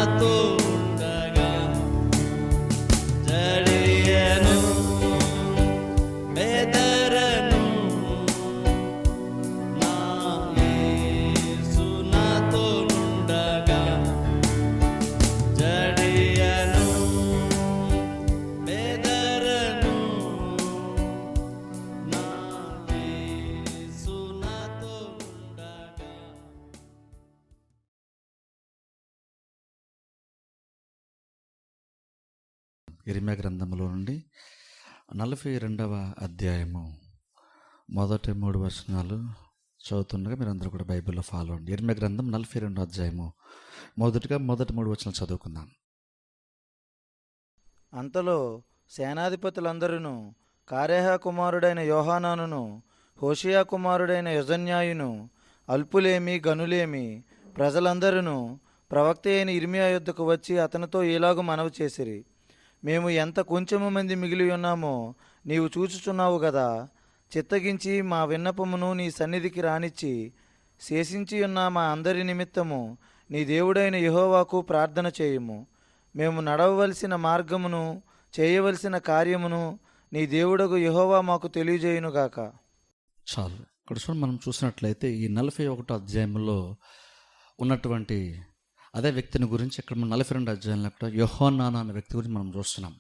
నాతో ఉండగా జడియను బెదరను నా యేసు నాతో ఉండగా జడియను బెదరను నా యేసు నాతో ఉండగా. ఇర్మీయా గ్రంథంలో నుండి 42వ అధ్యాయము మొదటి 3 వచనాలు చదువుతుండగా మీరందరూ కూడా బైబిల్లో ఫాలో అవ్వండి. ఇర్మీయా గ్రంథం 42వ అధ్యాయము మొదటి 3 వచనాలు చదువుకుందాం. అంతలో సేనాధిపతులందరూ కారేహ కుమారుడైన యోహానానును హోషియా కుమారుడైన యజన్యాయును అల్పులేమి గనులేమి ప్రజలందరూ ప్రవక్త అయిన ఇర్మీయా యొద్దకు వచ్చి అతనితో ఇలాగు మనవి చేసిరి. మేము ఎంత కొంచెము మంది మిగిలి ఉన్నామో నీవు చూచుచున్నావు గదా. చిత్తగించి మా విన్నపమును నీ సన్నిధికి రానిచ్చి శేషించి ఉన్న మా అందరి నిమిత్తము నీ దేవుడైన యెహోవాకు ప్రార్థన చేయుము. మేము నడవవలసిన మార్గమును చేయవలసిన కార్యమును నీ దేవుడగు యెహోవా మాకు తెలియజేయునుగాక. చాలు. ఇక్కడ చూడండి, మనం చూసినట్లయితే ఈ 41వ అధ్యాయంలో ఉన్నటువంటి అదే వ్యక్తిని గురించి ఇక్కడ మనం 42 అధ్యాయంలో అక్కడ యోహానాను అనే వ్యక్తి గురించి మనం చూస్తున్నాం.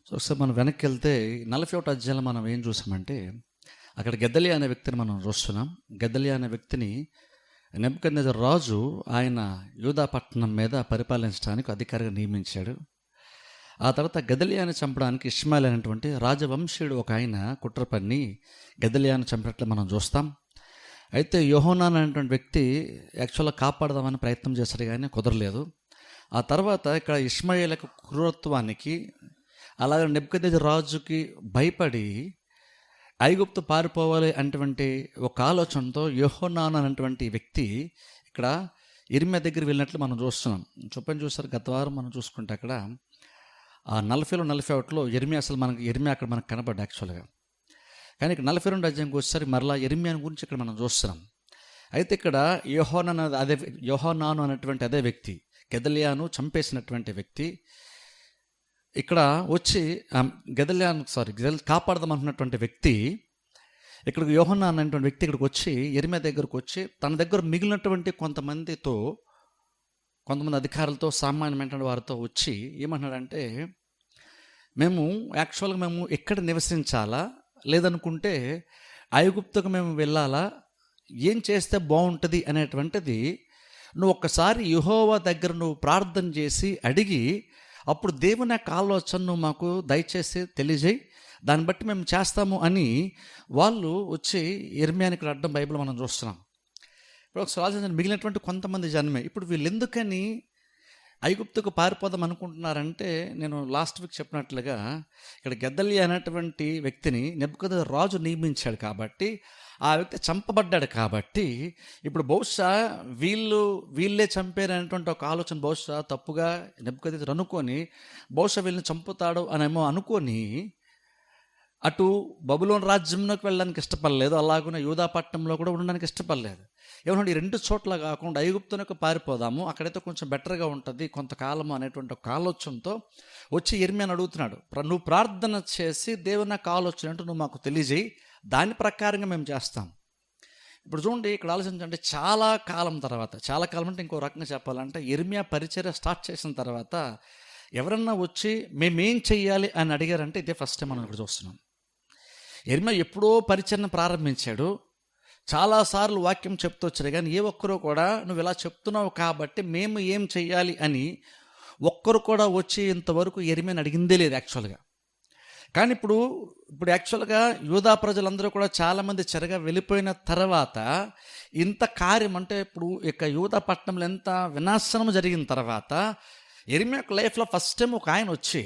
సో ఒకసారి మనం వెనక్కి వెళ్తే 41వ అధ్యాయంలో మనం ఏం చూసామంటే అక్కడ గెదలియా అనే వ్యక్తిని మనం చూస్తున్నాం. గెదలియా అనే వ్యక్తిని నెబుకద్నెజర్ రాజు ఆయన యూదా పట్టణం మీద పరిపాలించడానికి అధికారిగా నియమించాడు. ఆ తర్వాత గెదలియాని చంపడానికి ఇష్మాయిల్ అనేటువంటి రాజవంశీయుడు ఒక ఆయన కుట్ర పన్ని గెదలియాని చంపినట్లు మనం చూస్తాం. అయితే యోహానాను అనేటువంటి వ్యక్తి యాక్చువల్గా కాపాడదామని ప్రయత్నం చేశాడు కానీ కుదరలేదు. ఆ తర్వాత ఇక్కడ ఇష్మాయిల్ యొక్క క్రూరత్వానికి అలాగే నెబుకద్నెజర్ రాజుకి భయపడి ఐగుప్తు పారిపోవాలి అనేటువంటి ఒక ఆలోచనతో యోహానాను అనేటువంటి వ్యక్తి ఇక్కడ ఇర్మీయా దగ్గర వెళ్ళినట్లు మనం చూస్తున్నాం. చూసారు గత వారం మనం చూసుకుంటే అక్కడ ఆ 40లో 41లో ఇర్మీయా అసలు ఇర్మీయా అక్కడ మనకు కనబడ్డా యాక్చువల్గా. కానీ ఇక్కడ 42 అధ్యాయంకి వచ్చేసరికి మరలా ఇర్మీయా గురించి ఇక్కడ మనం చూస్తున్నాం. అయితే ఇక్కడ యోహానాను అనేటువంటి అదే వ్యక్తి గెదలియాను చంపేసినటువంటి వ్యక్తి ఇక్కడ వచ్చి కాపాడదామనుకున్నటువంటి వ్యక్తి ఇక్కడికి యోహానాను అనేటువంటి వ్యక్తి ఇక్కడికి వచ్చి ఇర్మీయా దగ్గరకు వచ్చి తన దగ్గర మిగిలినటువంటి కొంతమంది అధికారులతో సామాన్యమైనటువంటి వారితో వచ్చి ఏమంటున్నాడంటే, మేము ఎక్కడ నివసించాలా, లేదనుకుంటే ఐగుప్తుకు మేము వెళ్ళాలా, ఏం చేస్తే బాగుంటుంది అనేటువంటిది నువ్వు ఒక్కసారి యెహోవా దగ్గర నువ్వు ప్రార్థన చేసి అడిగి అప్పుడు దేవుని యొక్క ఆలోచన నువ్వు మాకు దయచేసి తెలియజేయి, దాన్ని బట్టి మేము చేస్తాము అని వాళ్ళు వచ్చి ఇర్మీయాని ఇక్కడ అడ్డం బైబిల్ మనం చూస్తున్నాం. ఇప్పుడు ఒకసారి ఆలోచించండి, మిగిలినటువంటి కొంతమంది జనమే ఇప్పుడు వీళ్ళు ఎందుకని ఐగుప్తుకు పారిపోదాం అనుకుంటున్నారంటే, నేను లాస్ట్ వీక్ చెప్పినట్లుగా ఇక్కడ గెదలియా అనేటువంటి వ్యక్తిని నెబుకద్నెజర్ రాజు నియమించాడు కాబట్టి ఆ వ్యక్తి చంపబడ్డాడు కాబట్టి ఇప్పుడు బహుశా వీళ్ళే చంపారనేటువంటి ఒక ఆలోచన బహుశా తప్పుగా నెబుకద్నెజర్ అనుకొని బహుశా వీళ్ళని చంపుతాడు అనేమో అనుకొని అటు బబులోను రాజ్యంలోకి వెళ్ళడానికి ఇష్టపడలేదు, అలాగునే యూదా పట్టణంలో కూడా ఉండడానికి ఇష్టపడలేదు. ఏమన్నా ఈ 2 చోట్ల కాకుండా ఐగుప్తునకు పారిపోదాము, అక్కడైతే కొంచెం బెటర్గా ఉంటుంది కొంతకాలము అనేటువంటి ఒక ఆలోచనతో వచ్చి ఇర్మీయాని అడుగుతున్నాడు, నువ్వు ప్రార్థన చేసి దేవుని యొక్క ఆలోచన అంటే నువ్వు మాకు తెలియజేయి, దాని ప్రకారంగా మేము చేస్తాం. ఇప్పుడు చూడండి, ఇక్కడ ఆలోచించండి, చాలా కాలం అంటే ఇంకో రకంగా చెప్పాలంటే ఇర్మీయా పరిచర్య స్టార్ట్ చేసిన తర్వాత ఎవరన్నా వచ్చి మేమేం చెయ్యాలి అని అడిగారంటే ఇదే ఫస్ట్ టైం మనం ఇక్కడ చూస్తున్నాం. ఇర్మీయా ఎప్పుడో పరిచర్యను ప్రారంభించాడు, చాలాసార్లు వాక్యం చెప్తూ వచ్చాడు, కానీ ఏ ఒక్కరూ కూడా నువ్వు ఇలా చెప్తున్నావు కాబట్టి మేము ఏం చెయ్యాలి అని ఒక్కరు కూడా వచ్చి ఇంతవరకు ఇర్మీయాని అడిగిందే లేదు యాక్చువల్గా. కానీ ఇప్పుడు యాక్చువల్గా యూదా ప్రజలందరూ కూడా చాలామంది చెరగా వెళ్ళిపోయిన తర్వాత ఇంత కార్యం అంటే ఇప్పుడు ఇక యూదా పట్టణంలో ఎంత వినాశనం జరిగిన తర్వాత ఇర్మీయా యొక్క లైఫ్లో ఫస్ట్ టైం ఒక ఆయన వచ్చి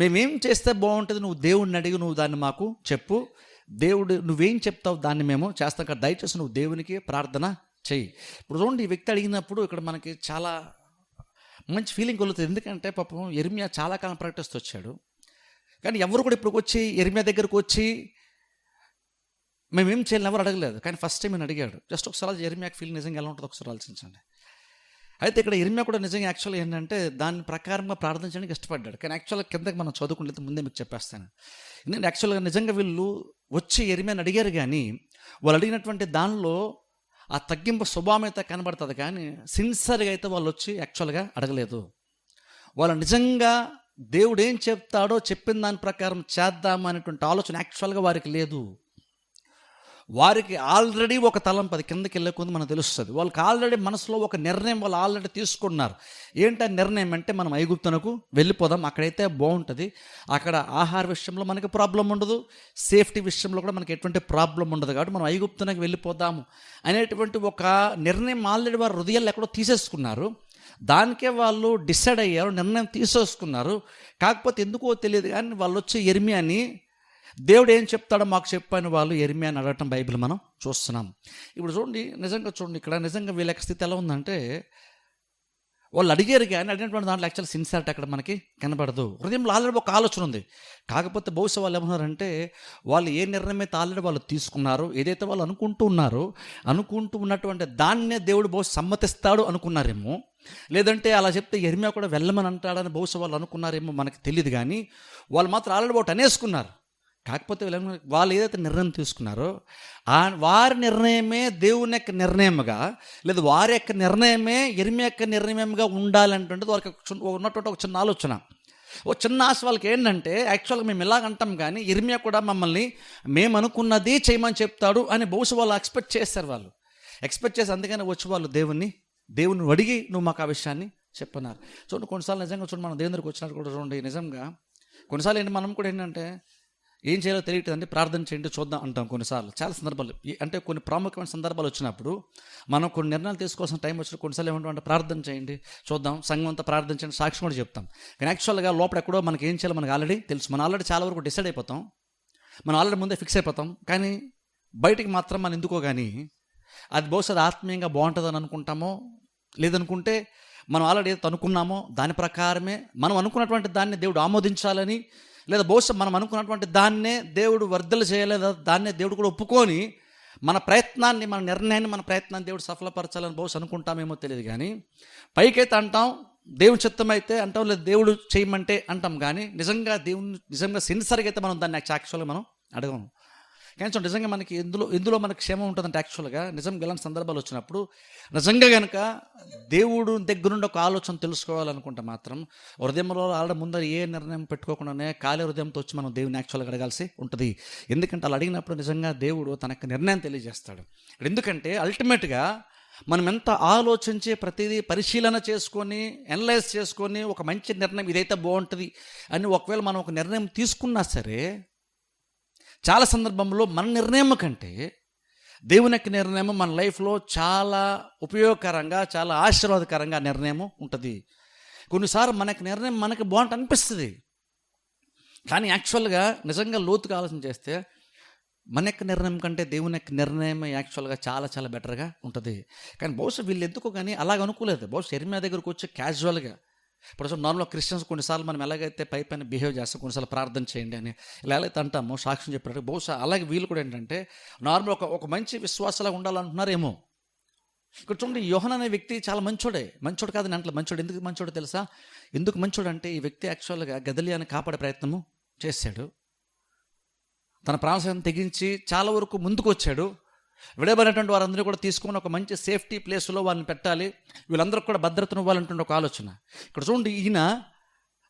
మేమేం చేస్తే బాగుంటుంది, నువ్వు దేవుడిని అడిగి నువ్వు దాన్ని మాకు చెప్పు, దేవుడు నువ్వేం చెప్తావు దాన్ని మేము చేస్తాం కదా, దయచేసి నువ్వు దేవునికి ప్రార్థన చెయ్యి. ఇప్పుడు చూడండి, ఈ వ్యక్తి అడిగినప్పుడు ఇక్కడ మనకి చాలా మంచి ఫీలింగ్ కలుగుతుంది. ఎందుకంటే పాపం ఇర్మీయా చాలా కాలం ప్రకటిస్తూ వచ్చాడు, కానీ ఎవరు కూడా ఇప్పుడు వచ్చి ఇర్మీయా దగ్గరకు వచ్చి మేమేం చేయాలని ఎవరు అడగలేదు. కానీ ఫస్ట్ టైం నేను అడిగాడు. జస్ట్ ఒకసారి ఇర్మీయాకి ఫీల్ నిజంగా ఎలా ఉంటుందో ఒకసారి ఆలోచించండి. అయితే ఇక్కడ ఇర్మియా కూడా నిజంగా యాక్చువల్గా ఏంటంటే దాని ప్రకారంగా ప్రార్థన చేయడానికి ఇష్టపడ్డాడు. కానీ యాక్చువల్గా కిందకి మనం చదువుకుంటే ముందే మీకు చెప్పేస్తాను. ఎందుకంటే యాక్చువల్గా నిజంగా వీళ్ళు వచ్చి ఇర్మియాని అడిగారు, కానీ వాళ్ళు అడిగినటువంటి దానిలో ఆ తగ్గింపు స్వభావం అయితే కనబడుతుంది, కానీ సిన్సియర్గా అయితే వాళ్ళు వచ్చి యాక్చువల్గా అడగలేదు. వాళ్ళు నిజంగా దేవుడు ఏం చెప్తాడో చెప్పిన దాని ప్రకారం చేద్దాం అనేటువంటి ఆలోచన యాక్చువల్గా వారికి లేదు. వారికి ఆల్రెడీ ఒక తలంపు, అది కిందకి వెళ్ళే కొంది మనకు తెలుస్తుంది. వాళ్ళకి ఆల్రెడీ మనసులో ఒక నిర్ణయం వాళ్ళు ఆల్రెడీ తీసుకున్నారు. ఏంటి నిర్ణయం అంటే, మనం ఐగుప్తునకు వెళ్ళిపోదాం, అక్కడైతే బాగుంటుంది, అక్కడ ఆహార విషయంలో మనకి ప్రాబ్లం ఉండదు, సేఫ్టీ విషయంలో కూడా మనకి ఎటువంటి ప్రాబ్లం ఉండదు, కాబట్టి మనం ఐగుప్తునకు వెళ్ళిపోదాము అనేటువంటి ఒక నిర్ణయం ఆల్రెడీ వారు హృదయాలు ఎక్కడో తీసేసుకున్నారు. దానికే వాళ్ళు డిసైడ్ అయ్యారు, నిర్ణయం తీసేసుకున్నారు. కాకపోతే ఎందుకో తెలియదు కానీ వాళ్ళు వచ్చి ఇర్మియాని దేవుడు ఏం చెప్తాడో మాకు చెప్పని వాళ్ళు ఇర్మియాని అడగటం బైబిల్ మనం చూస్తున్నాం. ఇప్పుడు చూడండి, నిజంగా చూడండి, ఇక్కడ నిజంగా వీళ్ళ స్థితి ఎలా ఉందంటే, వాళ్ళు అడిగారు కానీ అడిగినటువంటి దాంట్లో యాక్చువల్ సిన్సియారిటీ అక్కడ మనకి కనబడదు. హృదయంలో ఆల్రెడీ ఒక ఆలోచన ఉంది. కాకపోతే బహుశా వాళ్ళు ఏమన్నారంటే, వాళ్ళు ఏ నిర్ణయం అయితే ఆల్రెడీ వాళ్ళు తీసుకున్నారు, ఏదైతే వాళ్ళు అనుకుంటూ ఉన్నటువంటి దాన్నే దేవుడు బహుశా సమ్మతిస్తాడు అనుకున్నారేమో, లేదంటే అలా చెప్తే ఇర్మియా కూడా వెళ్ళమని అంటాడని బహుశా వాళ్ళు అనుకున్నారేమో, మనకి తెలియదు. కానీ వాళ్ళు మాత్రం ఆల్రెడీ ఒకటి అనేసుకున్నారు. కాకపోతే వాళ్ళు ఏదైతే నిర్ణయం తీసుకున్నారో వారి నిర్ణయమే దేవుని యొక్క నిర్ణయంగా, లేదా వారి యొక్క నిర్ణయమే ఇర్మియా యొక్క నిర్ణయంగా ఉండాలంటే వారికి ఉన్నటువంటి ఒక చిన్న ఆలోచన, ఒక చిన్న ఆశ వాళ్ళకి ఏంటంటే, యాక్చువల్గా మేము ఇలాగంటాం కానీ ఇర్మియా కూడా మమ్మల్ని మేము అనుకున్నది చేయమని చెప్తాడు అని బహుశా వాళ్ళు ఎక్స్పెక్ట్ చేసి అందుకని వచ్చి వాళ్ళు దేవుని అడిగి నువ్వు మాకు ఆ విషయాన్ని చెప్పన్నారు. చూడండి, కొన్నిసార్లు నిజంగా చూడండి, మనం దేవుని దగ్గరికి వచ్చినట్టు కూడా చూడండి, నిజంగా కొన్నిసార్లు ఏంటి మనం కూడా ఏంటంటే ఏం చేయాలో తెలియట్లేదంటే ప్రార్థన చేయండి చూద్దాం అంటాం. కొన్నిసార్లు చాలా సందర్భాలు అంటే కొన్ని ప్రాముఖ్యమైన సందర్భాలు వచ్చినప్పుడు మనం కొన్ని నిర్ణయాలు తీసుకోవాల్సిన టైం వచ్చినప్పుడు కొన్నిసార్లు ఏమంటామంటే ప్రార్థన చేయండి చూద్దాం, సంఘం అంతా ప్రార్థన చేయండి, సాక్ష్యం కూడా చెప్తాం. కానీ యాక్చువల్గా లోపల ఎక్కడో మనకి ఏం చేయాలో మనకు ఆల్రెడీ తెలుసు. మనం ఆల్రెడీ చాలా వరకు డిసైడ్ అయిపోతాం, మనం ఆల్రెడీ ముందే ఫిక్స్ అయిపోతాం. కానీ బయటికి మాత్రం మనం ఎందుకో కానీ అది బహుశా ఆత్మీయంగా బాగుంటుందని అనుకుంటామో, లేదనుకుంటే మనం ఆల్రెడీ ఏదైతే అనుకున్నామో దాని ప్రకారమే మనం అనుకున్నటువంటి దాన్ని దేవుడు ఆమోదించాలని, లేదా బహుశా మనం అనుకున్నటువంటి దాన్నే దేవుడు వర్ధలు చేయలేదా దాన్నే దేవుడు కూడా ఒప్పుకొని మన ప్రయత్నాన్ని దేవుడు సఫలపరచాలని బహుశా అనుకుంటామేమో తెలియదు. కానీ పైకైతే అంటాం దేవుని చిత్తం అయితే అంటాం, లేదా దేవుడు చేయమంటే అంటాం. కానీ నిజంగా సిన్సియర్గా అయితే మనం దాన్ని యాక్చువల్గా మనం అడగము. కానీ నిజంగా మనకి ఎందులో మనకి క్షేమం ఉంటుందంటే, యాక్చువల్గా నిజంగా ఇలాంటి సందర్భాలు వచ్చినప్పుడు నిజంగా కనుక దేవుడు దగ్గరుండి ఒక ఆలోచన తెలుసుకోవాలనుకుంటే మాత్రం హృదయంలో ఆల్రెడీ ముందర ఏ నిర్ణయం పెట్టుకోకుండానే ఖాళీ హృదయంతో వచ్చి మనం దేవుని యాక్చువల్గా అడగాల్సి ఉంటుంది. ఎందుకంటే అలా అడిగినప్పుడు నిజంగా దేవుడు తనకు నిర్ణయం తెలియజేస్తాడు. ఎందుకంటే అల్టిమేట్గా మనం ఎంత ఆలోచించి ప్రతిదీ పరిశీలన చేసుకొని అనలైజ్ చేసుకొని ఒక మంచి నిర్ణయం ఇదైతే బాగుంటుంది అని ఒకవేళ మనం ఒక నిర్ణయం తీసుకున్నా సరే, చాలా సందర్భంలో మన నిర్ణయం కంటే దేవుని యొక్క నిర్ణయం మన లైఫ్లో చాలా ఉపయోగకరంగా, చాలా ఆశీర్వాదకరంగా నిర్ణయం ఉంటుంది. కొన్నిసార్లు మనకి నిర్ణయం మనకి బాగుంటుంది అనిపిస్తుంది, కానీ యాక్చువల్గా నిజంగా లోతుగా ఆలోచన చేస్తే మన యొక్క నిర్ణయం కంటే దేవుని యొక్క నిర్ణయం యాక్చువల్గా చాలా చాలా బెటర్గా ఉంటుంది. కానీ బహుశా వీళ్ళు ఎందుకో కానీ అలాగ అనుకోలేదు. బహుశా ఇర్మియా దగ్గరకు వచ్చి క్యాజువల్గా, ఇప్పుడు నార్మల్గా క్రిస్టియన్స్ కొన్నిసార్లు మనం ఎలాగైతే పైన బిహేవ్ చేస్తాం, కొన్నిసార్లు ప్రార్థన చేయండి అని ఇలా ఎలా అయితే అంటామో, సాక్ష్యం చెప్పినట్టు బహుశా అలాగే వీళ్ళు కూడా ఏంటంటే నార్మల్ ఒక మంచి విశ్వాసలాగా ఉండాలనుకుంటున్నారేమో. ఇక్కడ చూడండి, యోహన్ అనే వ్యక్తి చాలా మంచోడు కాదని అంటే మంచోడు. ఎందుకు మంచోడు తెలుసా? ఎందుకు మంచోడు అంటే ఈ వ్యక్తి యాక్చువల్గా గదలియాని కాపాడే ప్రయత్నము చేశాడు. తన ప్రాణాలను తెగించి చాలా వరకు ముందుకు వచ్చాడు. విడబడినటువంటి వారందరూ కూడా తీసుకొని ఒక మంచి సేఫ్టీ ప్లేస్లో వాళ్ళని పెట్టాలి, వీళ్ళందరూ కూడా భద్రతను ఇవ్వాలంటుండే ఒక ఆలోచన. ఇక్కడ చూడండి, ఈయన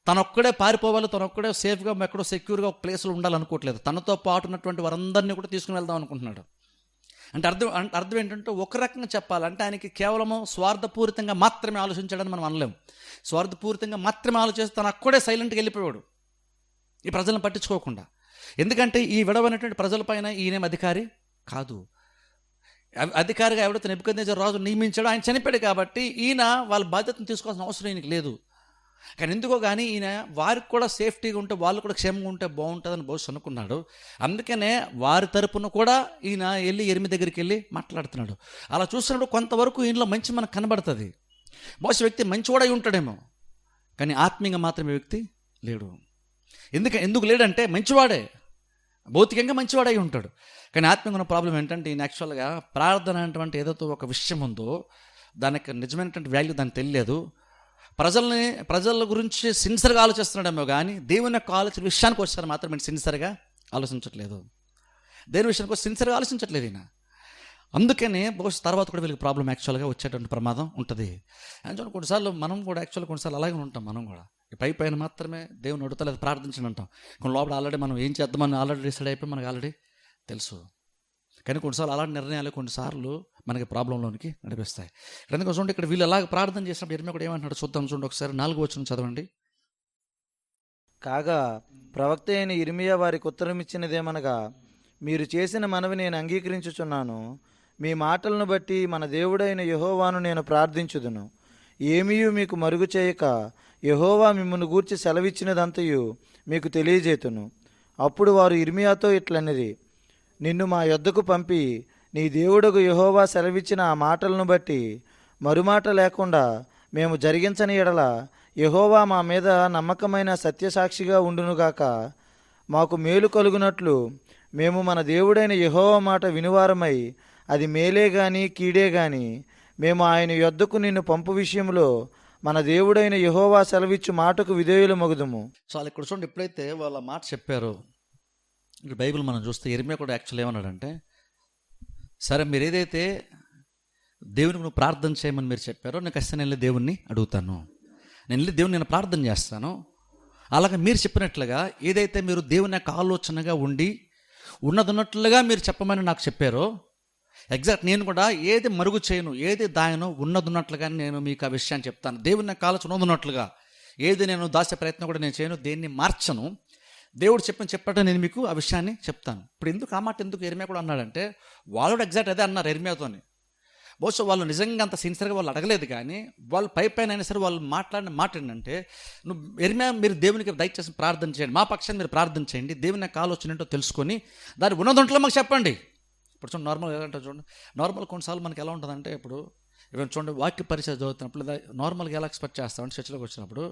తనొక్కడే పారిపోవాలి, తనొక్కడే సేఫ్గా ఎక్కడో సెక్యూర్గా ఒక ప్లేస్లో ఉండాలనుకోవట్లేదు. తనతో పాటు ఉన్నటువంటి వారందరినీ కూడా తీసుకుని వెళ్దాం అనుకుంటున్నాడు. అంటే అర్థం ఏంటంటే, ఒక రకంగా చెప్పాలంటే ఆయనకి కేవలము స్వార్థపూరితంగా మాత్రమే ఆలోచించాడని మనం అనలేము. స్వార్థపూరితంగా మాత్రమే ఆలోచిస్తే తను అక్కడే సైలెంట్గా వెళ్ళిపోయాడు, ఈ ప్రజలను పట్టించుకోకుండా. ఎందుకంటే ఈ విడవైనటువంటి ప్రజలపైన ఈయనేం అధికారి కాదు. అధికారిగా ఎవడైతే నెబుకద్నెజర్ రాజు నియమించాడో ఆయన చనిపోయాడు, కాబట్టి ఈయన వాళ్ళ బాధ్యతను తీసుకోవాల్సిన అవసరం ఈయనకి లేదు. కానీ ఎందుకో కానీ ఈయన వారికి కూడా సేఫ్టీగా ఉంటే, వాళ్ళు కూడా క్షేమంగా ఉంటే బాగుంటుందని బహుశా అనుకున్నాడు. అందుకనే వారి తరపున కూడా ఈయన వెళ్ళి ఇర్మియా దగ్గరికి వెళ్ళి మాట్లాడుతున్నాడు. అలా చూసినప్పుడు కొంతవరకు ఈయనలో మంచి మనకు కనబడుతుంది. బహుశా వ్యక్తి మంచివాడై ఉంటాడేమో, కానీ ఆత్మీయంగా మాత్రమే వ్యక్తి లేడు. ఎందుకు లేడంటే మంచివాడే, భౌతికంగా మంచివాడై ఉంటాడు, కానీ ఆత్మీయంగా ఉన్న ప్రాబ్లం ఏంటంటే ఈయన యాక్చువల్గా ప్రార్థన అనేటువంటి ఏదైతే ఒక విషయం ఉందో దానికి నిజమైనటువంటి వాల్యూ దానికి తెలియలేదు. ప్రజల గురించి సిన్సియర్గా ఆలోచిస్తున్నాడేమో కానీ దేవుని యొక్క ఆలోచన విషయానికి వచ్చారు మాత్రం నేను సిన్సియర్గా ఆలోచించట్లేదు. దేని విషయానికి వచ్చి సిన్సియర్గా ఆలోచించట్లేదు ఈయన. అందుకనే బహుశా తర్వాత కూడా వీళ్ళకి ప్రాబ్లం యాక్చువల్గా వచ్చేటువంటి ప్రమాదం ఉంటుంది. యాక్చువల్ కొన్నిసార్లు మనం కూడా కొన్నిసార్లు అలాగే ఉంటాం. మనం కూడా పైన మాత్రమే దేవుని అడుగుతలేదు ప్రార్థించని అంటాం. కొన్ని లోపల ఆల్రెడీ మనం ఏం చేద్దామని ఆల్రెడీ డిసైడ్ అయిపోయి మనకు ఆల్రెడీ తెలుసు. కానీ కొన్నిసార్లు అలాంటి నిర్ణయాలు కొన్నిసార్లు మనకి ప్రాబ్లంలోనికి నడిపిస్తాయి. ఎందుకంటే చూడండి, ఇక్కడ వీళ్ళు అలాగ ప్రార్థన చేసినప్పుడు ఇర్మియా కూడా ఏమంటున్నాడు చూద్దాం. చూడండి ఒకసారి 4వ వచనం చదవండి. కాగా ప్రవక్త అయిన ఇర్మియా వారికి ఉత్తరమిచ్చినదేమనగా, మీరు చేసిన మనవి నేను అంగీకరించుచున్నాను. మీ మాటలను బట్టి మన దేవుడైన యెహోవాను నేను ప్రార్థించుదును. ఏమీయూ మీకు మరుగు చేయక యెహోవా మిమ్మును గూర్చి సెలవిచ్చినదంతయు మీకు తెలియజేతును. అప్పుడు వారు ఇర్మియాతో ఇట్లనిరి, నిన్ను మా యొద్దకు పంపి నీ దేవుడకు యెహోవా సెలవిచ్చిన ఆ మాటలను బట్టి మరుమాట లేకుండా మేము జరిగించని ఎడల యెహోవా మా మీద నమ్మకమైన సత్యసాక్షిగా ఉండునుగాక. మాకు మేలు కలుగునట్లు మేము మన దేవుడైన యెహోవా మాట వినువారమై, అది మేలే గాని కీడే గాని మేము ఆయన యొద్దకు నిన్ను పంపు విషయంలో మన దేవుడైన యెహోవా సెలవిచ్చు మాటకు విధేయులు మగుదుము. చాలా ఇక్కడ చూడండి, ఎప్పుడైతే వాళ్ళ మాట చెప్పారో ఇక్కడ బైబిల్ మనం చూస్తే ఇర్మియా కూడా యాక్చువల్ ఏమన్నాడంటే, సరే మీరు ఏదైతే దేవునికి నువ్వు ప్రార్థన చేయమని మీరు చెప్పారో నేను ఖచ్చితంగా వెళ్ళి దేవుణ్ణి అడుగుతాను, నేను వెళ్ళి దేవుని నేను ప్రార్థన చేస్తాను. అలాగే మీరు చెప్పినట్లుగా ఏదైతే మీరు దేవుని యొక్క ఆలోచనగా ఉండి ఉన్నదన్నట్లుగా మీరు చెప్పమని నాకు చెప్పారో ఎగ్జాక్ట్ నేను కూడా ఏది మరుగు చేయను, ఏది దాయను, ఉన్నదన్నట్లుగా నేను మీకు ఆ విషయాన్ని చెప్తాను. దేవుని యొక్క ఆలోచన ఉన్నదన్నట్లుగా ఏది నేను దాచే ప్రయత్నం కూడా నేను చేయను, దేన్ని మార్చను. దేవుడు చెప్పడం నేను మీకు ఆ విషయాన్ని చెప్తాను. ఇప్పుడు ఎందుకు ఆ మాట ఎందుకు ఇర్మియా కూడా అన్నాడంటే, వాళ్ళు కూడా ఎగ్జాక్ట్ అదే అన్నారు ఇర్మియాతోని. బహుశా వాళ్ళు నిజంగా అంత సిన్సియర్గా వాళ్ళు అడగలేదు, కానీ వాళ్ళు పైన అయినా సరే వాళ్ళు మాట్లాడిన మాట ఏంటంటే, నువ్వు ఇర్మియా మీరు దేవునికి దయచేసి ప్రార్థన చేయండి, మా పక్షాన్ని మీరు ప్రార్థన చేయండి, దేవుని యొక్క ఆలోచన ఏంటో తెలుసుకొని దాని ఉన్నదంట్లో మాకు చెప్పండి. ఇప్పుడు చూడండి నార్మల్గా ఎలా ఉంటుంది చూడండి, నార్మల్ కొన్నిసార్లు మనకి ఎలా ఉంటుందంటే, ఇప్పుడు ఇవన్నీ చూడండి వాక్య పరిచయం చదువుతున్నప్పుడు నార్మల్గా ఎలా ఎక్స్పెక్ట్ చేస్తామంటే చర్చలోకి వచ్చినప్పుడు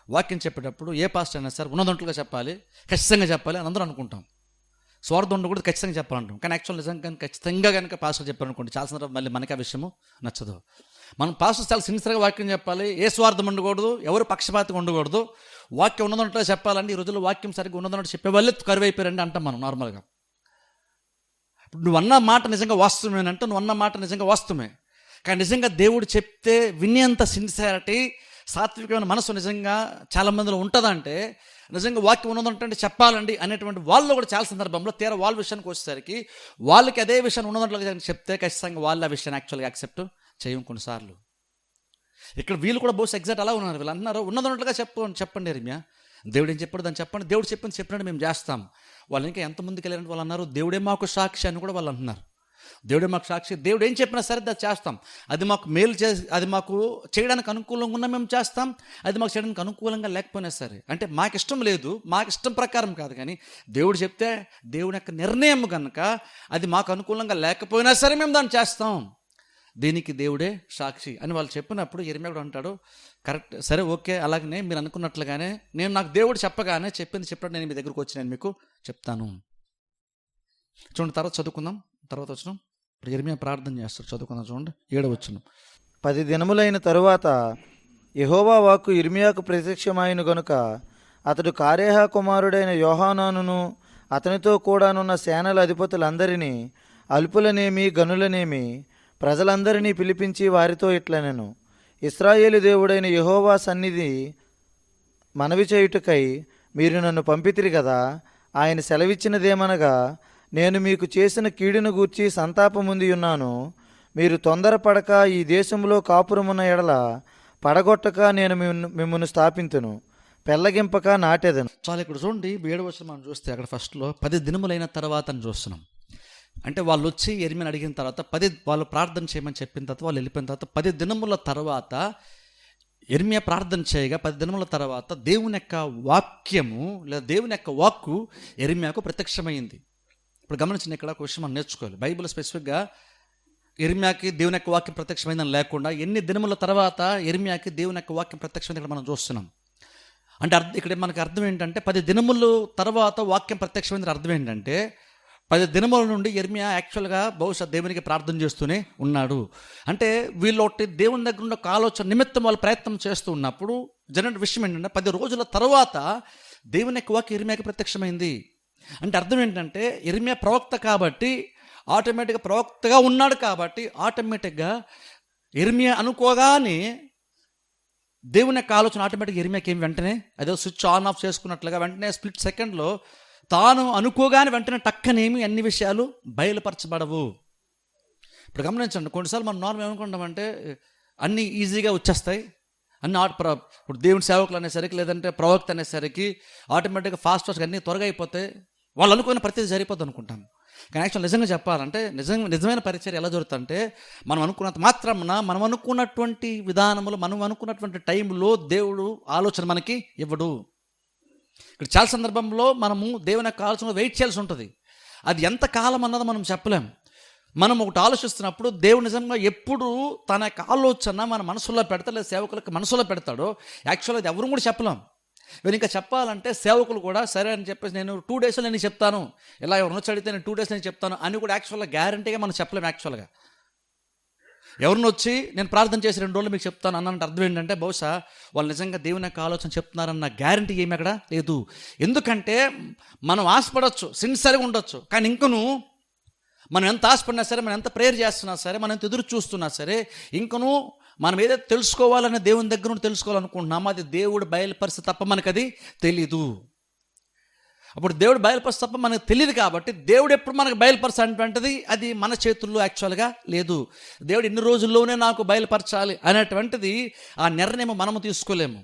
వాక్యం చెప్పేటప్పుడు ఏ పాస్టర్ అయినా సరే ఉన్నదంట్లుగా చెప్పాలి, ఖచ్చితంగా చెప్పాలి అని అందరూ అనుకుంటాం. స్వార్థం ఉండకూడదు, ఖచ్చితంగా చెప్పాలంటాం. కానీ యాక్చువల్ నిజంగా ఖచ్చితంగా కనుక పాస్టర్ చెప్పారనుకోండి చాలా సందర్భం మళ్ళీ మనకి ఆ విషయము నచ్చదు. మనం పాస్టర్ చాలా సిన్సియర్గా వాక్యం చెప్పాలి, ఏ స్వార్థం ఉండకూడదు, ఎవరు పక్షపాతంగా ఉండకూడదు, వాక్యం ఉన్నదంట్లో చెప్పాలండి. ఈ రోజుల్లో వాక్యం సరిగ్గా ఉన్నదంటే చెప్పే వాళ్ళే కరువైపోయారండి అంటాం మనం నార్మల్గా. ఇప్పుడు నువ్వు అన్న మాట నిజంగా వాస్తవమేనంటే నువ్వు అన్న మాట నిజంగా వాస్తవమే, కానీ నిజంగా దేవుడు చెప్తే వినేంత సిన్సియారిటీ సాత్వికమైన మనసు నిజంగా చాలామందిలో ఉంటుందంటే, నిజంగా వాక్యం ఉన్నదంటే చెప్పాలండి అనేటువంటి వాళ్ళు కూడా చాలా సందర్భంలో తీరా వాళ్ళ విషయానికి వచ్చేసరికి వాళ్ళకి అదే విషయాన్ని ఉన్నదంట్లో చెప్తే ఖచ్చితంగా వాళ్ళు ఆ విషయాన్ని యాక్చువల్గా యాక్సెప్ట్ చేయం కొన్నిసార్లు. ఇక్కడ వీళ్ళు కూడా బహుశా ఎగ్జాక్ట్ అలా ఉన్నారు. వీళ్ళు అంటున్నారు ఉన్నదన్నట్లుగా చెప్పండి ఇర్మియా, దేవుడు ఏం చెప్పాడు దాన్ని చెప్పండి, దేవుడు చెప్పినట్టు మేము చేస్తాం. వాళ్ళు ఇంకా ఎంతమందికి వెళ్ళారంటే వాళ్ళు అన్నారు దేవుడే మాకు సాక్షి అని కూడా వాళ్ళు అంటున్నారు. దేవుడే మాకు సాక్షి, దేవుడు ఏం చెప్పినా సరే అది చేస్తాం, అది మాకు మేలు అది మాకు చేయడానికి అనుకూలంగా ఉన్నా మేము చేస్తాం, అది మాకు చేయడానికి అనుకూలంగా లేకపోయినా సరే. అంటే మాకు ఇష్టం లేదు, మాకు ఇష్టం ప్రకారం కాదు, కానీ దేవుడు చెప్తే దేవుని యొక్క నిర్ణయం కనుక అది మాకు అనుకూలంగా లేకపోయినా సరే మేము దాన్ని చేస్తాం, దీనికి దేవుడే సాక్షి అని వాళ్ళు చెప్పినప్పుడు ఇర్మియా కూడా అంటాడు, కరెక్ట్, సరే ఓకే, అలాగనే మీరు అనుకున్నట్లుగానే నాకు దేవుడు చెప్పగానే చెప్పినట్టు నేను మీ దగ్గరకు వచ్చి నేను మీకు చెప్తాను. చూడండి తర్వాత చదువుకుందాం. తర్వాత వచ్చిన ఇప్పుడు ఇర్మియా ప్రార్థన చేస్తాడు, చదువుకుందాం చూడండి 7వ వచనం. 10 దినములైన తరువాత యెహోవా వాక్కు ఇర్మియాకు ప్రత్యక్షమాయను గనుక అతడు కారేహా కుమారుడైన యోహానానును అతనితో కూడానున్న సేనల అధిపతులందరినీ అల్పులనేమి గనులనేమి ప్రజలందరినీ పిలిపించి వారితో ఇట్లనెను, ఇశ్రాయేలు దేవుడైన యెహోవా సన్నిధి మనవి చేయుటకై మీరు నన్ను పంపితిరి కదా. ఆయన సెలవిచ్చినదేమనగా, నేను మీకు చేసిన కీడును గూర్చి సంతాపముంది ఉన్నాను. మీరు తొందరపడక ఈ దేశంలో కాపురమున్న ఎడల పడగొట్టక నేను మిమ్మల్ని స్థాపింతును, పెళ్ళగింపక నాటెదను. చాలా ఇక్కడ చూడండి 7వ వచనం మనం చూస్తే అక్కడ ఫస్ట్లో 10 దినములైన తర్వాత అని చూస్తున్నాం. అంటే వాళ్ళు వచ్చి ఇర్మియాని అడిగిన తర్వాత వాళ్ళు ప్రార్థన చేయమని చెప్పిన తర్వాత వాళ్ళు వెళ్ళిపోయిన తర్వాత 10 దినముల తర్వాత ఇర్మియా ప్రార్థన చేయగా 10 దినముల తర్వాత దేవుని యొక్క వాక్యము లేదా దేవుని యొక్క వాక్కు ఇర్మియాకు ప్రత్యక్షమైంది. ఇప్పుడు గమనించిన ఇక్కడ ఒక విషయం మనం నేర్చుకోవాలి. బైబిల్ స్పెసిఫిక్గా ఇర్మియాకి దేవుని యొక్క వాక్యం ప్రత్యక్షమైందని లేకుండా ఎన్ని దినముల తర్వాత ఇర్మియాకి దేవుని యొక్క వాక్యం ప్రత్యక్షమైంది ఇక్కడ మనం చూస్తున్నాం. అంటే ఇక్కడ మనకు అర్థం ఏంటంటే 10 దినముల తర్వాత వాక్యం ప్రత్యక్షమైంది అర్థం ఏంటంటే 10 దినముల నుండి యెర్మీయా యాక్చువల్గా బహుశా దేవునికి ప్రార్థన చేస్తూనే ఉన్నాడు. అంటే వీళ్ళు ఒకటి దేవుని దగ్గర ఉన్న ఒక ఆలోచన నిమిత్తం వాళ్ళు ప్రయత్నం చేస్తూ ఉన్నప్పుడు జరిగిన విషయం ఏంటంటే 10 రోజుల తర్వాత దేవుని యొక్క వాక్యం యెర్మీయాకి ప్రత్యక్షమైంది. అంటే అర్థం ఏంటంటే యెర్మీయా ప్రవక్త కాబట్టి ఆటోమేటిక్గా ప్రవక్తగా ఉన్నాడు కాబట్టి ఆటోమేటిక్గా యెర్మీయా అనుకోగానే దేవుని యొక్క ఆలోచన ఆటోమేటిక్గా యెర్మీయాకి ఏమి వెంటనే అదే స్విచ్ ఆన్ ఆఫ్ చేసుకున్నట్లుగా వెంటనే స్ప్లిట్ సెకండ్లో తాను అనుకోగానే వెంటనే టక్కనేమి అన్ని విషయాలు బయలుపరచబడవు. ఇప్పుడు గమనించండి, కొన్నిసార్లు మనం నార్మల్ ఏమనుకుంటామంటే అన్నీ ఈజీగా వచ్చేస్తాయి, అన్ని ఇప్పుడు దేవుని సేవకులు అనేసరికి లేదంటే ప్రవక్త అనేసరికి ఆటోమేటిక్గా ఫాస్ట్గా అన్నీ త్వరగా అయిపోతాయి, వాళ్ళు అనుకున్న ప్రతిదీ సరిపోద్ది అనుకుంటాం. కానీ యాక్చువల్ నిజంగా చెప్పాలంటే నిజమైన పరిచర్య ఎలా జరుగుతుందంటే మనం అనుకున్నంత మాత్రమున మనం అనుకున్నటువంటి విధానములు మనం అనుకున్నటువంటి టైంలో దేవుడు ఆలోచన మనకి ఇవ్వడు. ఇక్కడ చాలా సందర్భంలో మనము దేవుని యొక్క ఆలోచన వెయిట్ చేయాల్సి ఉంటుంది. అది ఎంత కాలం అన్నది మనం చెప్పలేం. మనం ఒకటి ఆలోచిస్తున్నప్పుడు దేవుడు నిజంగా ఎప్పుడు తన యొక్క ఆలోచన మన మనసులో పెడతాడు లేదా సేవకులకు మనసులో పెడతాడో యాక్చువల్గా అది ఎవరు కూడా చెప్పలేం. వీళ్ళు ఇంకా చెప్పాలంటే సేవకులు కూడా సరే అని చెప్పేసి నేను 2 డేస్లో నేను చెప్తాను, ఇలా ఎవరినో అడిగితే నేను 2 డేస్లో నేను చెప్తాను అని కూడా యాక్చువల్గా గ్యారంటీగా మనం చెప్పలేము. యాక్చువల్గా ఎవరిని వచ్చి నేను ప్రార్థన చేసి 2 రోజులు మీకు చెప్తాను అన్నంటే అర్థం ఏంటంటే బహుశా వాళ్ళు నిజంగా దేవుని యొక్క ఆలోచన చెప్తున్నారన్న గ్యారంటీ ఏమి అక్కడ లేదు. ఎందుకంటే మనం ఆశపడవచ్చు, సిన్సియర్గా ఉండొచ్చు, కానీ ఇంకను మనం ఎంత ఆశపడినా సరే, మనం ఎంత ప్రేయర్ చేస్తున్నా సరే, మనం ఎంత ఎదురు చూస్తున్నా సరే, ఇంకను మనం ఏదైతే తెలుసుకోవాలని దేవుని దగ్గర నుండి తెలుసుకోవాలనుకుంటున్నామో అది దేవుడు బయలుపరిస్తే తప్ప మనకు అది తెలీదు. అప్పుడు దేవుడు బయలుపరిస్తే తప్ప మనకు తెలియదు కాబట్టి దేవుడు ఎప్పుడు మనకు బయలుపరచాలంటువంటిది అది మన చేతుల్లో యాక్చువల్గా లేదు. దేవుడు ఇన్ని రోజుల్లోనే నాకు బయలుపరచాలి అనేటువంటిది ఆ నిర్ణయం మనము తీసుకోలేము.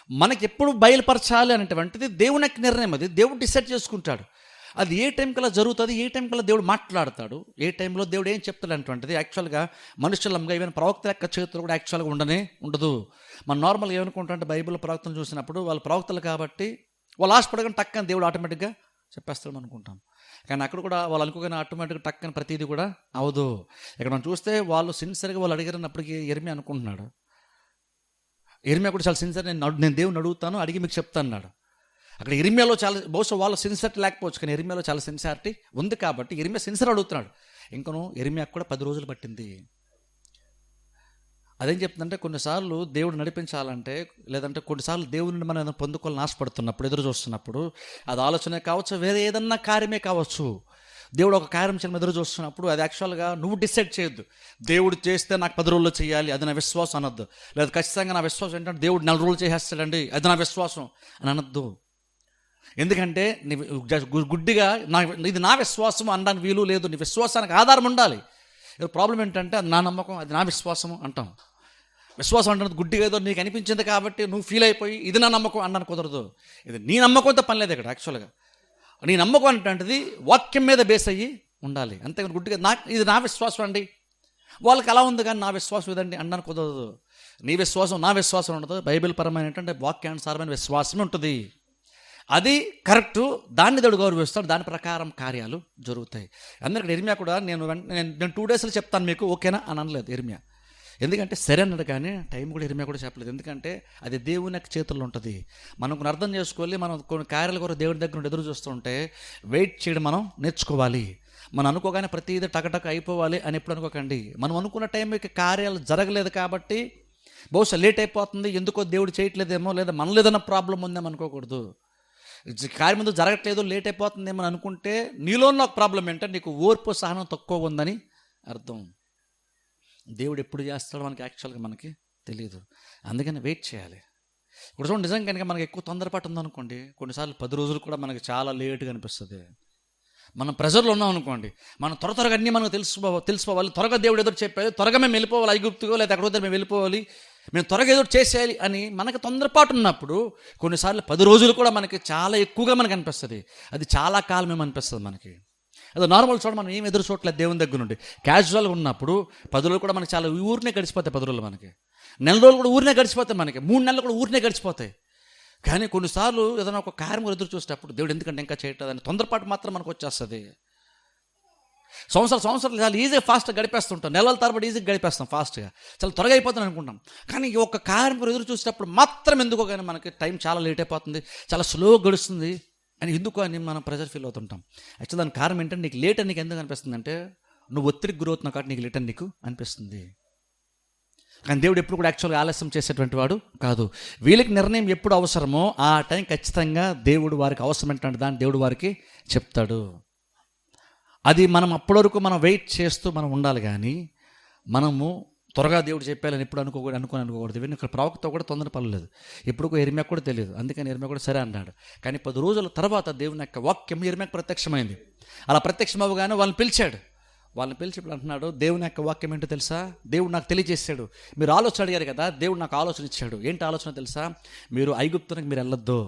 మనకి ఎప్పుడు బయలుపరచాలి అనేటువంటిది దేవుని యొక్క నిర్ణయం, అది దేవుడు డిసైడ్ చేసుకుంటాడు. అది ఏ టైం కల్లా జరుగుతుంది, ఏ టైం కల్లా దేవుడు మాట్లాడతాడు, ఏ టైంలో దేవుడు ఏం చెప్తాడు అనేటువంటిది యాక్చువల్గా మనుషులంగా ఈవెన్ ప్రవక్త యొక్క చేతులు కూడా యాక్చువల్గా ఉండదు. మనం నార్మల్గా ఏమనుకుంటామంటే బైబిల్ ప్రవక్తలు చూసినప్పుడు వాళ్ళు ప్రవక్తలు కాబట్టి వాళ్ళు ఆశపడగానే టక్కని దేవుడు ఆటోమేటిక్గా చెప్పేస్తాడు అనుకుంటాం. కానీ అక్కడ కూడా వాళ్ళు అనుకోగానే ఆటోమేటిక్గా టక్కని ప్రతిదీ కూడా అవదు. ఇక్కడ మనం చూస్తే వాళ్ళు సిన్సియర్గా వాళ్ళు అడిగారన్నప్పటికీ యెర్మీయా అనుకుంటున్నాడు. యెర్మీయా కూడా చాలా సిన్సియర్, నేను దేవుని అడుగుతాను, అడిగి మీకు చెప్తాను అన్నాడు. అక్కడ యెర్మీయాలో చాలా బహుశా వాళ్ళ సిన్సియారిటీ లేకపోవచ్చు, కానీ యెర్మీయాలో చాలా సిన్సియారిటీ ఉంది కాబట్టి యెర్మీయా సిన్సియర్ అడుగుతున్నాడు. ఇంకను యెర్మీయాకు కూడా 10 రోజులు పట్టింది. అదేం చెప్తుందంటే కొన్నిసార్లు దేవుడు నడిపించాలంటే లేదంటే కొన్నిసార్లు దేవుడిని మనం ఏదైనా పొందుకోవాలని ఆశపడుతున్నప్పుడు, ఎదురు చూస్తున్నప్పుడు, అది ఆలోచనే కావచ్చు, వేరే ఏదన్నా కార్యమే కావచ్చు, దేవుడు ఒక కార్యం చేయడం ఎదురు చూస్తున్నప్పుడు అది యాక్చువల్గా నువ్వు డిసైడ్ చేయొద్దు. దేవుడు చేస్తే నాకు 10 రోజుల్లో చేయాలి అది నా విశ్వాసం అనొద్దు. లేదా ఖచ్చితంగా నా విశ్వాసం ఏంటంటే దేవుడు 4 రోజులు చేసేస్తాడండి అది నా విశ్వాసం అని అనొద్దు. ఎందుకంటే నీ గుడ్డిగా ఇది నా విశ్వాసం అనడానికి వీలు లేదు. నీ విశ్వాసానికి ఆధారం ఉండాలి. ప్రాబ్లం ఏంటంటే అది నా నమ్మకం, అది నా విశ్వాసము అంటాం. విశ్వాసం అంటే గుడ్డిగా ఏదో నీకు అనిపించింది కాబట్టి నువ్వు ఫీల్ అయిపోయి ఇది నా నమ్మకం అనడానికి కుదరదు. ఇది నీ నమ్మకంతో పని లేదు ఇక్కడ. యాక్చువల్గా నీ నమ్మకం అంటే వాక్యం మీద బేస్ అయ్యి ఉండాలి. అంతేగాని గుడ్డిగా ఇది నా విశ్వాసం అండి, వాళ్ళకి అలా ఉంది కానీ నా విశ్వాసం ఇదండి అనడానికి కుదరదు. నీ విశ్వాసం నా విశ్వాసం ఉండదు. బైబిల్ పరమైన ఏంటంటే వాక్యానుసారమైన విశ్వాసమే ఉంటుంది. అది కరెక్టు, దాన్ని దేవుడు గౌరవిస్తాడు, దాని ప్రకారం కార్యాలు జరుగుతాయి. అందరికీ యెర్మీయా కూడా నేను 2 డేస్లో చెప్తాను మీకు ఓకేనా అని అనలేదు యెర్మీయా. ఎందుకంటే సరే అన్నాడు, కానీ టైం కూడా యెర్మీయా కూడా చెప్పలేదు. ఎందుకంటే అది దేవుని యొక్క చేతుల్లో ఉంటుంది. మనం కొన్ని అర్థం చేసుకోవాలి. మనం కొన్ని కార్యాల కూడా దేవుని దగ్గర నుండి ఎదురు చూస్తుంటే వెయిట్ చేయడం మనం నేర్చుకోవాలి. మనం అనుకోగానే ప్రతిదీ టకటక అయిపోవాలి అని ఎప్పుడు అనుకోకండి. మనం అనుకున్న టైంకి కార్యాలు జరగలేదు కాబట్టి బహుశా లేట్ అయిపోతుంది, ఎందుకో దేవుడు చేయట్లేదేమో, లేదా మనలో ఏదైనా ప్రాబ్లం ఉందేమో అనుకోకూడదు. కార్యం ముందు జరగట్లేదు, లేట్ అయిపోతుందేమో అనుకుంటే నీలో ఉన్న ఒక ప్రాబ్లం ఏంటంటే నీకు ఓర్పు సహనం తక్కువ ఉందని అర్థం. దేవుడు ఎప్పుడు చేస్తాడో మనకి యాక్చువల్గా మనకి తెలియదు. అందుకని వెయిట్ చేయాలి. ఇప్పుడు చూడండి, నిజంగా కనుక మనకి ఎక్కువ తొందరపాటు ఉందనుకోండి, కొన్నిసార్లు 10 రోజులు కూడా మనకి చాలా లేట్గా అనిపిస్తుంది. మనం ప్రెజర్లో ఉన్నాం అనుకోండి, మనం త్వరగా అన్నీ మనకు తెలుసుకోవాలి, త్వరగా దేవుడు ఎదురు చెప్పాలి, త్వరగా మేము వెళ్ళిపోవాలి, ఐగుప్తుకో లేదా ఎక్కడో మేము వెళ్ళిపోవాలి, మేము త్వరగా ఎదురు చేసేయాలి అని మనకి తొందరపాటు ఉన్నప్పుడు కొన్నిసార్లు 10 రోజులు కూడా మనకి చాలా ఎక్కువగా మనకు అనిపిస్తుంది. అది చాలా కాలం ఏమో అనిపిస్తుంది మనకి. అదే నార్మల్ చూడ మనం ఏం ఎదురు చూడలేదు దేవుని దగ్గర నుండి. క్యాజువల్గా ఉన్నప్పుడు 10 రోజులు కూడా మనకి చాలా ఊరినే గడిచిపోతాయి. 10 రోజులు మనకి, నెల రోజులు కూడా ఊరినే గడిచిపోతాయి, మనకి 3 నెలలు కూడా ఊరినే గడిచిపోతాయి. కానీ కొన్నిసార్లు ఏదైనా ఒక కార్యం ఎదురు చూసేటప్పుడు దేవుడు ఎందుకంటే ఇంకా చేయట్లేదని తొందరపాటు మాత్రం మనకు వచ్చేస్తుంది. సంవత్సరాలు చాలా ఈజీగా ఫాస్ట్గా గడిపేస్తుంటాం, నెలల తరబడి ఈజీగా గడిపేస్తాం, ఫాస్ట్గా చాలా త్వరగా అయిపోతుంది అనుకుంటాం. కానీ ఈ ఒక్క కార్యం ఎదురు చూసేటప్పుడు మాత్రం ఎందుకో కానీ మనకి టైం చాలా లేట్ అయిపోతుంది, చాలా స్లోగా గడుస్తుంది అని ఎందుకు అని మనం ప్రెజర్ ఫీల్ అవుతుంటాం. యాక్చువల్ దాని కారణం ఏంటంటే నీకు లేట్ అని నీకు ఎందుకు అనిపిస్తుంది అంటే నువ్వు ఒత్తిడికి గురవుతున్నావు కాబట్టి నీకు లేట్ అని నీకు అనిపిస్తుంది. కానీ దేవుడు ఎప్పుడు కూడా యాక్చువల్గా ఆలస్యం చేసేటువంటి వాడు కాదు. వీళ్ళకి నిర్ణయం ఎప్పుడు అవసరమో ఆ టైం ఖచ్చితంగా దేవుడు వారికి అవసరమైనటువంటి దాన్ని దేవుడు వారికి చెప్తాడు. అది మనం అప్పటి వరకు మనం వెయిట్ చేస్తూ మనం ఉండాలి. కానీ మనము త్వరగా దేవుడు చెప్పాలని ఎప్పుడు అనుకోకూడదు. ఇవన్నీ ఇక్కడ ప్రవక్త కూడా తొందర పర్లేదు. ఎప్పుడు ఇర్మియాకు కూడా తెలియదు. అందుకని ఇర్మియా కూడా సరే అన్నాడు. కానీ 10 రోజుల తర్వాత దేవుని యొక్క వాక్యం ఇర్మియాకు ప్రత్యక్షమైంది. అలా ప్రత్యక్షం అవ్వగానే వాళ్ళని పిలిచాడు. వాళ్ళని పిలిచి ఇప్పుడు అంటున్నాడు, దేవుని యొక్క వాక్యం ఏంటో తెలుసా, దేవుడు నాకు తెలియజేశాడు. మీరు ఆలోచన అడిగారు కదా, దేవుడు నాకు ఆలోచన ఇచ్చాడు. ఏంటి ఆలోచన తెలుసా, మీరు ఐగుప్తునికి మీరు వెళ్ళొద్దు.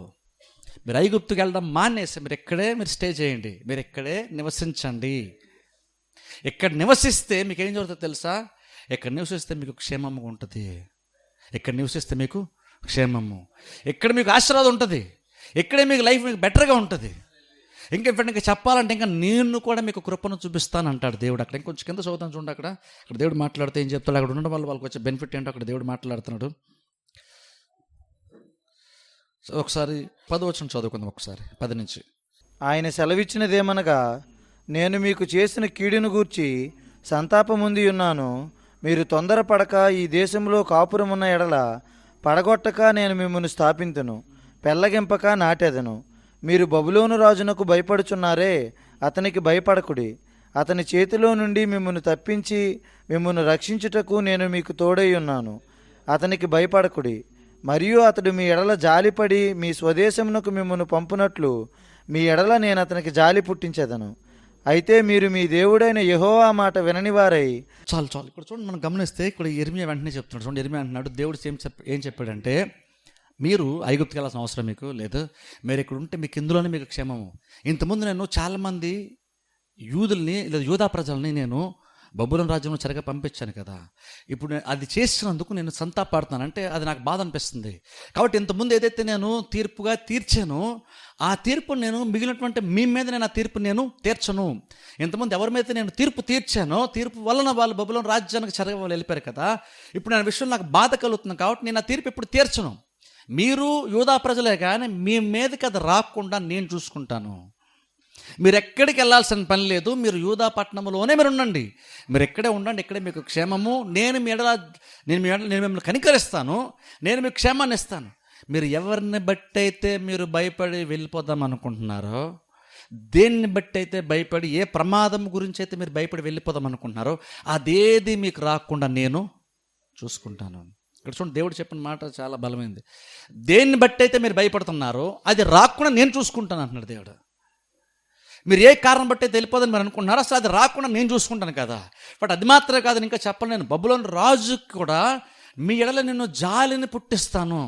మీరు ఐగుప్తుకి వెళ్ళడం మానేసి మీరు స్టే చేయండి. మీరు ఇక్కడే నివసించండి. ఇక్కడ నివసిస్తే మీకు ఏం జరుగుతుందో తెలుసా, ఇక్కడ నివసిస్తే మీకు క్షేమము ఉంటుంది. ఇక్కడ నివసిస్తే మీకు క్షేమము, ఇక్కడ మీకు ఆశీర్వాదం ఉంటుంది. ఇక్కడే మీకు లైఫ్ మీకు బెటర్గా ఉంటుంది. ఇంకా చెప్పాలంటే ఇంకా నేను కూడా మీకు కృపను చూపిస్తాను అంటాడు దేవుడు. అక్కడ ఇంకొంచెం కింద చదువుతాను చూడండి. అక్కడ దేవుడు మాట్లాడితే ఏం చెప్తాడు, అక్కడ ఉండడం వల్ల వాళ్ళకి వచ్చే బెనిఫిట్ ఏంటో అక్కడ దేవుడు మాట్లాడుతున్నాడు. ఒకసారి 10 వచనం చదువుకుందాం. ఒకసారి 10 నుంచి. ఆయన సెలవిచ్చినదేమనగా, నేను మీకు చేసిన కీడును గూర్చి సంతాపముంది ఉన్నాను. మీరు తొందరపడక ఈ దేశంలో కాపురమున్న ఎడల పడగొట్టక నేను మిమ్మల్ని స్థాపింతును, పెళ్ళగింపక నాటెదను. మీరు బబులోను రాజునకు భయపడుచున్నారే, అతనికి భయపడకుడి. అతని చేతిలో నుండి మిమ్మల్ని తప్పించి మిమ్మల్ని రక్షించుటకు నేను మీకు తోడై ఉన్నాను. అతనికి భయపడకుడి. మరియు అతడు మీ ఎడల జాలిపడి మీ స్వదేశమునకు మిమ్మల్ని పంపునట్లు మీ ఎడల నేను అతనికి జాలి పుట్టించేదను. అయితే మీరు మీ దేవుడైన యెహోవా మాట విననివారై. చాలు ఇక్కడ చూడండి, మనం గమనిస్తే ఇక్కడ ఇర్మియా వెంటనే చెప్తున్నాడు. చూడండి, ఇర్మియా అంటున్నాడు, దేవుడు ఏం చెప్పాడంటే, మీరు ఐగుప్తుకి వెళ్ళాల్సిన అవసరం మీకు లేదు. మీరు ఇక్కడ ఉంటే మీకు ఇందులోనే మీకు క్షేమము. ఇంతకుముందు నేను చాలామంది యూదుల్ని లేదా యూదా ప్రజల్ని నేను బబులోను రాజ్యంలో చెరగా పంపించాను కదా. ఇప్పుడు అది చేసినందుకు నేను సంతాపడుతున్నాను. అంటే అది నాకు బాధ అనిపిస్తుంది. కాబట్టి ఇంతకుముందు ఏదైతే నేను తీర్పుగా తీర్చానో ఆ తీర్పు నేను మిగిలినటువంటి మీ మీద నేను ఆ తీర్పు నేను తీర్చను. ఇంతకుముందు ఎవరి మీద నేను తీర్పు తీర్చానో తీర్పు వలన వాళ్ళు బబులోను రాజ్యానికి చెరగా వాళ్ళు వెళ్ళిపోయారు కదా. ఇప్పుడు నేను విషయం నాకు బాధ కలుగుతుంది కాబట్టి నేను ఆ తీర్పు ఇప్పుడు తీర్చను. మీరు యూదా ప్రజలే కానీ మీ మీదకి అది రాకుండా నేను చూసుకుంటాను. మీరు ఎక్కడికి వెళ్ళాల్సిన పని లేదు. మీరు యూదా పట్టణంలోనే మీరు ఉండండి. మీరు ఎక్కడే ఉండండి, ఇక్కడే మీకు క్షేమము. నేను మిమ్మల్ని కనికరిస్తాను. నేను మీకు క్షేమాన్ని ఇస్తాను. మీరు ఎవరిని బట్టి అయితే మీరు భయపడి వెళ్ళిపోదాం అనుకుంటున్నారో, దేన్ని బట్టి అయితే భయపడి, ఏ ప్రమాదం గురించి అయితే మీరు భయపడి వెళ్ళిపోదాం అనుకుంటున్నారో అదేది మీకు రాకుండా నేను చూసుకుంటాను. ఇక్కడ చూడండి, దేవుడు చెప్పిన మాట చాలా బలమైంది. దేన్ని బట్టి అయితే మీరు భయపడుతున్నారో అది రాకుండా నేను చూసుకుంటాను అంటున్నాడు దేవుడు. మీరు ఏ కారణం బట్టి తెలియపోదని మీరు అనుకుంటున్నారో అసలు అది రాకుండా నేను చూసుకుంటాను కదా. బట్ అది మాత్రమే కాదు, ఇంకా చెప్పను, నేను బబులోను రాజుకి కూడా మీ ఎడల నేను జాలిని పుట్టిస్తాను.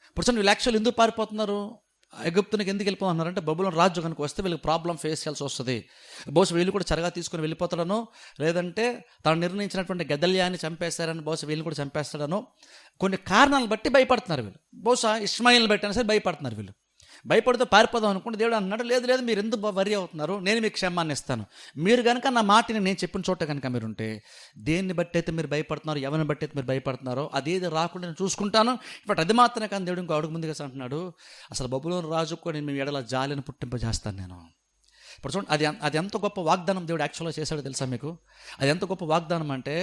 ఇప్పుడు వీళ్ళు యాక్చువల్ ఎందుకు పారిపోతున్నారు, ఐగుప్తునికి ఎందుకు వెళ్ళిపోతున్నారు అంటే బబులోను రాజు కనుక వస్తే వీళ్ళకి ప్రాబ్లం ఫేస్ చేయాల్సి వస్తుంది. బహుశా వీళ్ళు కూడా చెరగా తీసుకుని వెళ్ళిపోతాడనో, లేదంటే తను నిర్ణయించినటువంటి గెదల్యాన్ని చంపేస్తారని బహుశా వీళ్ళు కూడా చంపేస్తాడనో కొన్ని కారణాలను బట్టి భయపడుతున్నారు వీళ్ళు. బహుశా ఇష్మాయిల్ని బట్టి అయినా సరే భయపడుతున్నారు వీళ్ళు. భయపడితే పారిపోదాం అనుకుంటే దేవుడు అన్నాడు, లేదు మీరు ఎందుకు వరి అవుతున్నారు, నేను మీకు క్షేమాన్ని ఇస్తాను. మీరు కనుక నా మాటని నేను చెప్పిన చోట కనుక మీరు ఉంటే, దేన్ని బట్టి అయితే మీరు భయపడుతున్నారు, ఎవరిని బట్టి అయితే మీరు భయపడుతున్నారో అదేది రాకుండా నేను చూసుకుంటాను. బట్ అది మాత్రమే కానీ దేవుడు ఇంకో అడుగు ముందుగా అంటున్నాడు, అసలు బబులోను రాజుకు కూడా నేను మీ ఎడల జాలిని పుట్టింపజేస్తాను నేను. ఇప్పుడు చూడండి, అది ఎంత గొప్ప వాగ్దానం దేవుడు యాక్చువల్గా చేశాడో తెలుసా మీకు. అది ఎంత గొప్ప వాగ్దానం అంటే,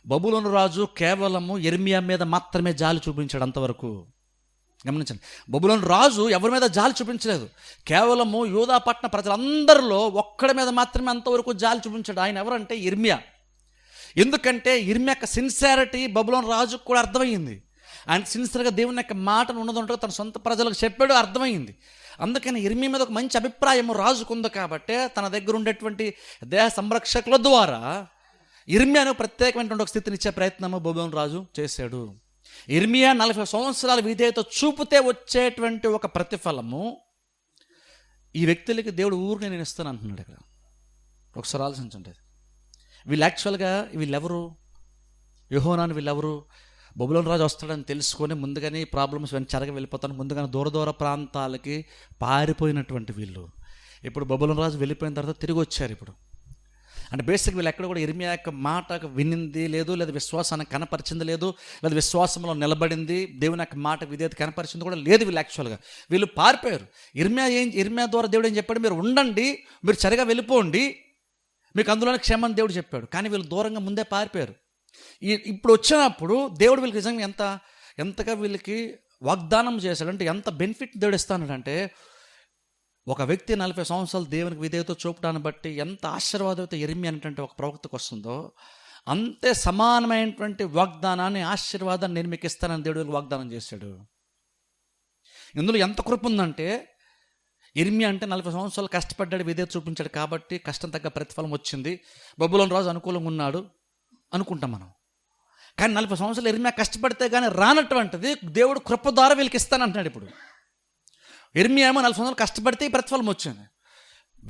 బబులోను రాజు కేవలము ఇర్మియా మీద మాత్రమే జాలి చూపించాడు అంతవరకు. గమనించండి, బబులోను రాజు ఎవరి మీద జాలి చూపించలేదు. కేవలము యూదా పట్టణ ప్రజలందరిలో ఒక్కడి మీద మాత్రమే అంతవరకు జాలి చూపించాడు. ఆయన ఎవరంటే ఇర్మియా. ఎందుకంటే ఇర్మియా యొక్క సిన్సియారిటీ బబులోను రాజుకు కూడా అర్థమైంది. ఆయన సిన్సియర్గా దేవుని యొక్క మాటను ఉన్నదంటూ తన సొంత ప్రజలకు చెప్పాడు, అర్థమైంది. అందుకని ఇర్మియా మీద ఒక మంచి అభిప్రాయం రాజుకుంది. కాబట్టి తన దగ్గర ఉండేటువంటి దేహ సంరక్షకుల ద్వారా ఇర్మియాను ప్రత్యేకమైనటువంటి ఒక స్థితిని ఇచ్చే ప్రయత్నము బబులోను రాజు చేశాడు. ఇర్మియా 40 సంవత్సరాల విధేయత చూపితే వచ్చేటువంటి ఒక ప్రతిఫలము ఈ వ్యక్తులకి దేవుడు ఊరికి నేను ఇస్తాను అంటున్నాడు. ఇక్కడ ఒకసారి ఆలోచించండి, వీళ్ళు యాక్చువల్గా వీళ్ళెవరు, యెహోనాను వీళ్ళెవరు, బబులోను రాజు వస్తాడని తెలుసుకొని ముందుగానే ప్రాబ్లమ్స్ చెరగ వెళ్ళిపోతాను ముందుగానే దూర ప్రాంతాలకి పారిపోయినటువంటి వీళ్ళు ఇప్పుడు బబులోను రాజు వెళ్ళిపోయిన తర్వాత తిరిగి వచ్చారు. ఇప్పుడు అంటే బేసిక్ వీళ్ళు ఎక్కడ కూడా ఇర్మియా యొక్క మాట వినింది లేదు, లేదా విశ్వాసాన్ని కనపరిచింది లేదు, లేదా విశ్వాసంలో నిలబడింది, దేవుని యొక్క మాట విధేయత కనపరిచింది కూడా లేదు. వీళ్ళు యాక్చువల్గా వీళ్ళు పారిపోయారు. ఇర్మియా ద్వారా దేవుడు ఏం చెప్పాడు, మీరు ఉండండి, మీరు సరిగా వెళ్ళిపోండి, మీకు అందులోనే క్షేమని దేవుడు చెప్పాడు. కానీ వీళ్ళు దూరంగా ముందే పారిపోయారు. ఇప్పుడు వచ్చినప్పుడు దేవుడు వీళ్ళకి నిజంగా ఎంతగా వీళ్ళకి వాగ్దానం చేశాడు అంటే, ఎంత బెనిఫిట్ దేవుడు ఇస్తానంటే, ఒక వ్యక్తి 40 సంవత్సరాలు దేవునికి విధేయత చూపడాన్ని బట్టి ఎంత ఆశీర్వాదం ఇర్మియా అంటే ఒక ప్రవక్తకు వస్తుందో, అంతే సమానమైనటువంటి వాగ్దానాన్ని, ఆశీర్వాదాన్ని నేను మీకు ఇస్తానని దేవుడు వాగ్దానం చేశాడు. ఇందులో ఎంత కృప ఉందంటే, ఇర్మియా అంటే 40 సంవత్సరాలు కష్టపడ్డాడు, విధేయత చూపించాడు కాబట్టి కష్టం తగ్గ ప్రతిఫలం వచ్చింది. బబులోను రాజు అనుకూలంగా ఉన్నాడు అనుకుంటాం మనం. కానీ 40 సంవత్సరాలు ఇర్మియా కష్టపడితే కానీ రానటువంటిది దేవుడు కృప ద్వారా వీళ్ళకి ఇస్తానంటున్నాడు. ఇప్పుడు ఇర్మియా ఏమో 40 సంవత్సరాలు కష్టపడితే ఈ ప్రతిఫలం వచ్చింది.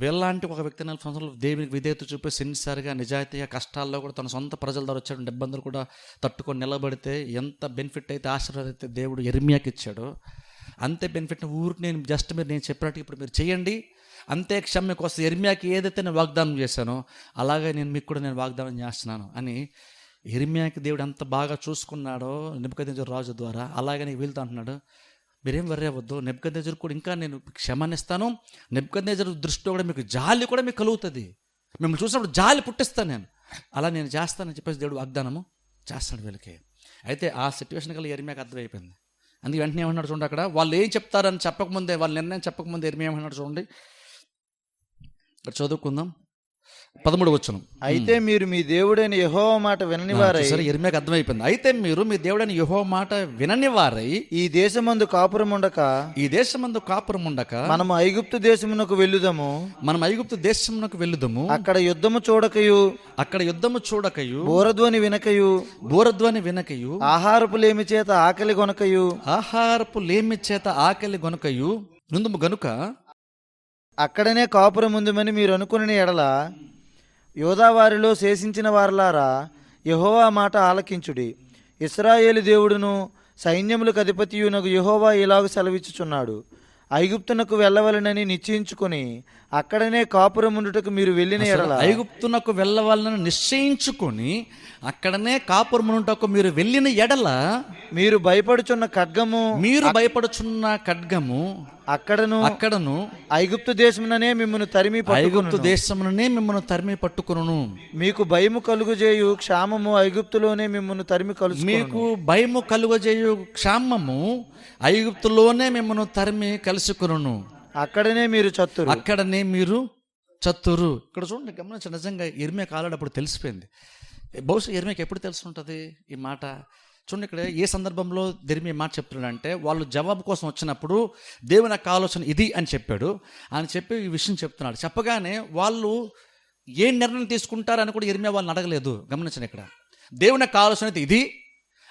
వీళ్ళంటి ఒక వ్యక్తి 40 సంవత్సరాలు దేవునికి విధేయత చూపి సిన్సియర్గా, నిజాయితీగా, కష్టాల్లో కూడా తన సొంత ప్రజల ద్వారా వచ్చాడు ఇబ్బందులు కూడా తట్టుకొని నిలబడితే ఎంత బెనిఫిట్ అయితే, ఆశీర్వాదం అయితే దేవుడు ఇర్మియాకి ఇచ్చాడో, అంతే బెనిఫిట్ ఊరికి నేను చెప్పినట్టు ఇప్పుడు మీరు చేయండి, అంతే క్షమ్య కోసం ఇర్మియాకి ఏదైతే నేను వాగ్దానం చేశానో అలాగే మీకు కూడా నేను వాగ్దానం చేస్తున్నాను అని ఇర్మియాకి దేవుడు ఎంత బాగా చూసుకున్నాడో నెబుకద్నెజరు రాజు ద్వారా, అలాగని వీళ్ళతో అంటున్నాడు, మీరేం వర్రీ అవ్వద్దు, నెబుకద్నెజరు కూడా ఇంకా నేను క్షమాన్నిస్తాను, నెబుకద్నెజరు దృష్టిలో కూడా మీకు జాలి కూడా మీకు కలుగుతుంది, మిమ్మల్ని చూసినప్పుడు జాలి పుట్టిస్తాను నేను, అలా నేను చేస్తానని చెప్పేసి దేవుడు వాగ్దానము చేస్తాడు వీళ్ళకి. అయితే ఆ సిచ్యువేషన్ కల్లా ఇర్మియాకి అర్థమైపోయింది. అందుకే వెంటనే ఏమన్నాడు చూడండి, అక్కడ వాళ్ళు ఏం చెప్తారని చెప్పకముందే, వాళ్ళ నిర్ణయం చెప్పకముందే ఇర్మియా ఏమన్నాడు చూడండి, ఇక్కడ చదువుకుందాం 13వ వచనం. అయితే మీరు మీ దేవుడైన యెహోవా మాట వినని వారై, ఇర్మియాకి అర్థమైపోయింది. అయితే మీరు మీ దేవుడైన యెహోవా మాట వినని వారై ఈ దేశమందు కాపురం ఉండక మనము ఐగుప్తు దేశమునకు వెళ్ళుదము, అక్కడ యుద్ధము చూడకయు బోరధ్వని వినకయు ఆహారపు లేమి చేత ఆకలి గొనకయు నుందుము గనుక అక్కడనే కాపురం ఉందమని మీరు అనుకుని ఎడల, యోధావారిలో శేషించిన వారలారా యెహోవా మాట ఆలకించుడి. ఇశ్రాయేలు దేవుడును సైన్యములకు అధిపతియునగు యెహోవా ఇలాగ సెలవిచ్చుచున్నాడు, ఐగుప్తునకు వెళ్ళవలనని నిశ్చయించుకొని అక్కడనే కాపురం ఉండుటకు మీరు వెళ్ళిన ఎడల, ఐగుప్తునకు వెళ్ళవాలని నిశ్చయించుకొని అక్కడనే కాపురం ఉండుటకు మీరు వెళ్ళిన ఎడల, మీరు భయపడుచున్న ఖడ్గము అక్కడను ఐగుప్తు దేశముననే మిమ్మల్ని తరిమి పట్టుకొనును, మీకు భయము కలుగజేయు క్షామము ఐగుప్తులోనే మిమ్మల్ని తరిమి కలుసుకొనును, అక్కడనే మీరు చత్తురు. ఇక్కడ చూడండి, గమనించి నిజంగా ఇర్మియాకి ఆల్రెడీ తెలిసిపోయింది. బహుశా ఇర్మియాకి ఎప్పుడు తెలుసుంటుంది ఈ మాట? చూడండి, ఇక్కడ ఏ సందర్భంలో ఇర్మియా మాట చెప్తున్నాడంటే, వాళ్ళు జవాబు కోసం వచ్చినప్పుడు దేవుని యొక్క ఆలోచన ఇది అని చెప్పాడు. ఆయన చెప్పి ఈ విషయం చెప్తున్నాడు. చెప్పగానే వాళ్ళు ఏ నిర్ణయం తీసుకుంటారని కూడా ఇర్మియా వాళ్ళని అడగలేదు. గమనించండి, ఇక్కడ దేవుని యొక్క ఆలోచన అయితే ఇది,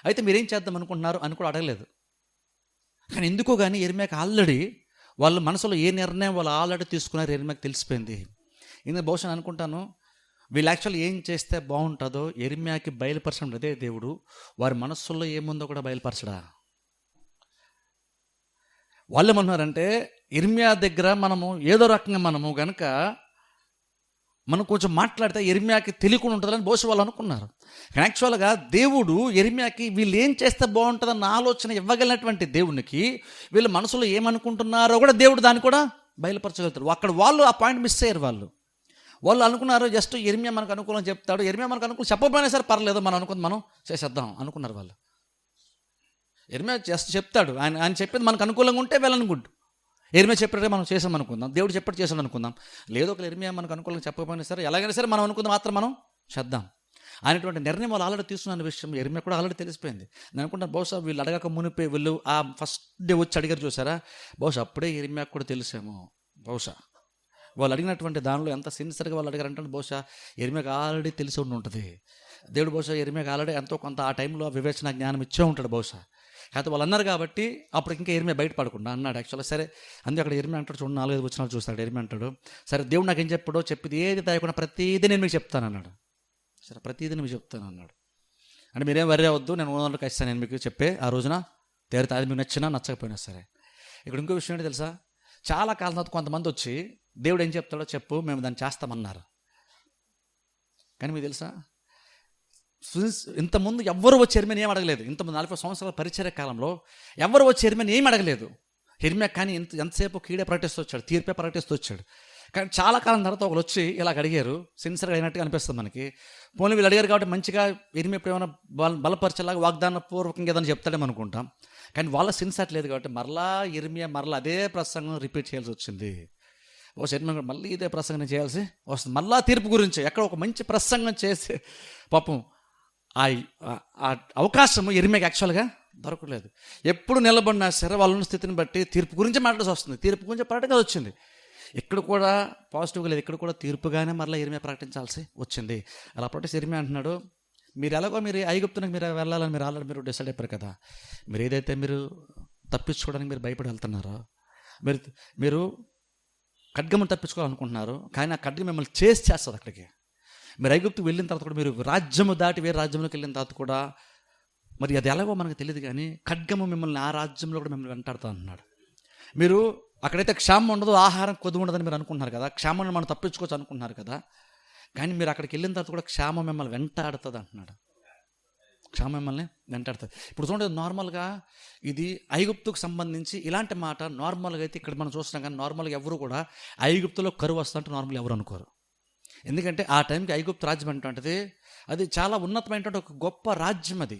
అయితే మీరేం చేద్దాం అనుకుంటున్నారు అని కూడా అడగలేదు. కానీ ఎందుకో కానీ ఇర్మియాకి ఆల్రెడీ వాళ్ళ మనసులో ఏ నిర్ణయం వాళ్ళు ఆల్రెడీ తీసుకున్నారు ఇర్మియాకి తెలిసిపోయింది. ఇందుకు బహుశా అనుకుంటాను, వీళ్ళు యాక్చువల్ ఏం చేస్తే బాగుంటుందో ఇర్మియాకి బయలుపరచడం అదే దేవుడు, వారి మనస్సుల్లో ఏముందో కూడా బయలుపరచడా. వాళ్ళు ఏమన్నారంటే, ఇర్మియా దగ్గర మనము ఏదో రకంగా మనము కనుక మనం కొంచెం మాట్లాడితే ఇర్మియాకి తెలియకుండా ఉంటుందని బహుశా వాళ్ళు అనుకున్నారు. కానీ యాక్చువల్గా దేవుడు ఇర్మియాకి వీళ్ళు ఏం చేస్తే బాగుంటుందన్న ఆలోచన ఇవ్వగలిగినటువంటి దేవునికి వీళ్ళ మనసులో ఏమనుకుంటున్నారో కూడా దేవుడు దాన్ని కూడా బయలుపరచగలుగుతారు. అక్కడ వాళ్ళు ఆ పాయింట్ మిస్ అయ్యారు. వాళ్ళు అనుకున్నారు జస్ట్ ఇర్మియా మనకు అనుకూలం చెప్తాడు, ఇర్మియా మనకు అనుకూలం చెప్పకపోయినా సరే పర్లేదు, మనం అనుకుంది మనం చేసేద్దాం అనుకున్నారు వాళ్ళు. ఇర్మియా జస్ట్ చెప్తాడు, ఆయన చెప్పేది మనకు అనుకూలంగా ఉంటే వెళ్ళనుకుంటు, ఇర్మియా చెప్పాడే మనం చేసాం అనుకుందాం, దేవుడు చెప్పాడు చేసాం అనుకుందాం, లేదో ఒక ఇర్మియా మనకు అనుకూలంగా చెప్పకపోయినా సరే ఎలాగైనా సరే మనం అనుకుంది మాత్రం మనం చేద్దాం అనేటువంటి నిర్ణయం వాళ్ళు ఆల్రెడీ తీసుకున్న విషయం ఇర్మియా కూడా ఆల్రెడీ తెలిసిపోయింది. నేను అనుకుంటాను బహుశా వీళ్ళు అడగక మునిపే వీళ్ళు ఆ ఫస్ట్ డే వచ్చి అడిగారు చూసారా, బహుశా అప్పుడే ఇర్మియాకు కూడా తెలిసేమో. బహుశా వాళ్ళు అడిగినటువంటి దానిలో ఎంత సిన్సియర్గా వాళ్ళు అడిగారంటే బహుశా ఇర్మియాకు ఆల్రెడీ తెలిసి ఉంటుంది. దేవుడు బహుశా ఇర్మియాకు ఆల్రెడీ ఎంతో కొంత ఆ టైంలో వివేచన జ్ఞానం ఇచ్చే ఉంటాడు బహుశా. అయితే వాళ్ళు అన్నారు కాబట్టి అప్పుడు ఇంకా ఇర్మియా బయటపడకుండా అన్నాడు. యాక్చువల్గా సరే అందుకే అక్కడ ఇర్మియా అంటాడు చూడండి, 4-5 వచనాలు చూస్తాడు. ఇర్మియా అంటాడు, సరే దేవుడు నాకు ఏం చెప్పాడో చెప్పింది ఏది దాయకుండా ప్రతిదీ నేను మీకు చెప్తాను అన్నాడు. సరే ప్రతిదీ మీకు చెప్తాను అన్నాడు. అంటే మీరేం వర్రీ అవ్వద్దు, నేను ఓనర్కి ఇస్తాను, నేను మీకు చెప్పే ఆ రోజున తేరితే అది మీకు నచ్చినా నచ్చకపోయినా సరే. ఇక్కడ ఇంకో విషయం ఏంటి తెలుసా, చాలా కాలం తర్వాత కొంతమంది వచ్చి దేవుడు ఏం చెప్తాడో చెప్పు మేము దాన్ని చేస్తామన్నారు. కానీ మీకు తెలుసా, ఇంతకుముందు ఎవ్వరు వచ్చి ఎర్మియాని ఏం అడగలేదు. ఇంతకుముందు 40 సంవత్సరాల పరిచర్య కాలంలో ఎవ్వరు వచ్చి ఎర్మియాని ఏం అడగలేదు. ఎర్మియా కానీ ఎంతసేపు కీడే ప్రకటిస్తూ వచ్చాడు, తీర్పే ప్రకటిస్తూ వచ్చాడు. కానీ చాలా కాలం తర్వాత ఒకరు వచ్చి ఇలాగ అడిగారు, సిన్సియర్గా అయినట్టుగా అనిపిస్తుంది మనకి. పోనీ వీళ్ళు అడిగారు కాబట్టి మంచిగా ఎర్మియా ఇప్పుడు ఏమైనా బలపరిచేలాగా వాగ్దాన పూర్వకంగా ఏదైనా చెప్తాడేమో అనుకుంటాం. కానీ వాళ్ళ సిన్సియర్ లేదు కాబట్టి మరలా ఎర్మియా అదే ప్రసంగం రిపీట్ చేయాల్సి వచ్చింది. ఓ ఎర్మియా మళ్ళీ ఇదే ప్రసంగం చేయాల్సి వస్తుంది. మళ్ళా తీర్పు గురించి ఎక్కడ ఒక మంచి ప్రసంగం చేసి పాపం ఆ అవకాశం ఎర్మియాకి యాక్చువల్గా దొరకలేదు. ఎప్పుడు నిలబడినా సరే వాళ్ళ స్థితిని బట్టి తీర్పు గురించి మాట్లాడాల్సి వస్తుంది, తీర్పు గురించి ప్రకటన వచ్చింది. ఇక్కడ కూడా పాజిటివ్గా లేదు, ఇక్కడ కూడా తీర్పుగానే మరలా ఎర్మియా ప్రకటించాల్సి వచ్చింది. అలా ప్రొటెస్ట్ ఎర్మియా అంటున్నాడు, మీరు ఎలాగో మీరు ఐగుప్తునికి మీరు వెళ్ళాలని మీరు ఆల్రెడీ మీరు డిసైడ్ అయిపోయారు కదా. మీరు ఏదైతే మీరు తప్పించుకోవడానికి మీరు భయపడి వెళ్తున్నారో, మీరు ఖడ్గమును తప్పించుకోవాలనుకుంటున్నారు, కానీ ఆ ఖడ్గం మిమ్మల్ని చేస్తుంది అక్కడికి. మీరు ఐగుప్తుకు వెళ్ళిన తర్వాత కూడా, మీరు రాజ్యము దాటి వేరే రాజ్యంలోకి వెళ్ళిన తర్వాత కూడా, మరి అది ఎలాగో మనకు తెలియదు కానీ ఖడ్గము మిమ్మల్ని ఆ రాజ్యంలో కూడా మిమ్మల్ని వెంటాడుతా అంటున్నాడు. మీరు అక్కడైతే క్షామం ఉండదు, ఆహారం కొద్దు ఉండదని మీరు అనుకుంటున్నారు కదా, క్షామాన్ని మనం తప్పించుకోవచ్చు అనుకుంటున్నారు కదా, కానీ మీరు అక్కడికి వెళ్ళిన తర్వాత కూడా క్షామం మిమ్మల్ని వెంటాడుతుంది అంటున్నాడు. క్షామం మిమ్మల్ని వెంటాడుతుంది. ఇప్పుడు చూడండి, నార్మల్గా ఇది ఐగుప్తుకు సంబంధించి ఇలాంటి మాట నార్మల్గా అయితే ఇక్కడ మనం చూస్తున్నాం, కానీ నార్మల్గా ఎవరు కూడా ఐగుప్తులో కరువు వస్తుంటే నార్మల్గా ఎవరు అనుకోరు. ఎందుకంటే ఆ టైంకి ఐగుప్తు రాజ్యం అంటే అది చాలా ఉన్నతమైనటువంటి ఒక గొప్ప రాజ్యం. అది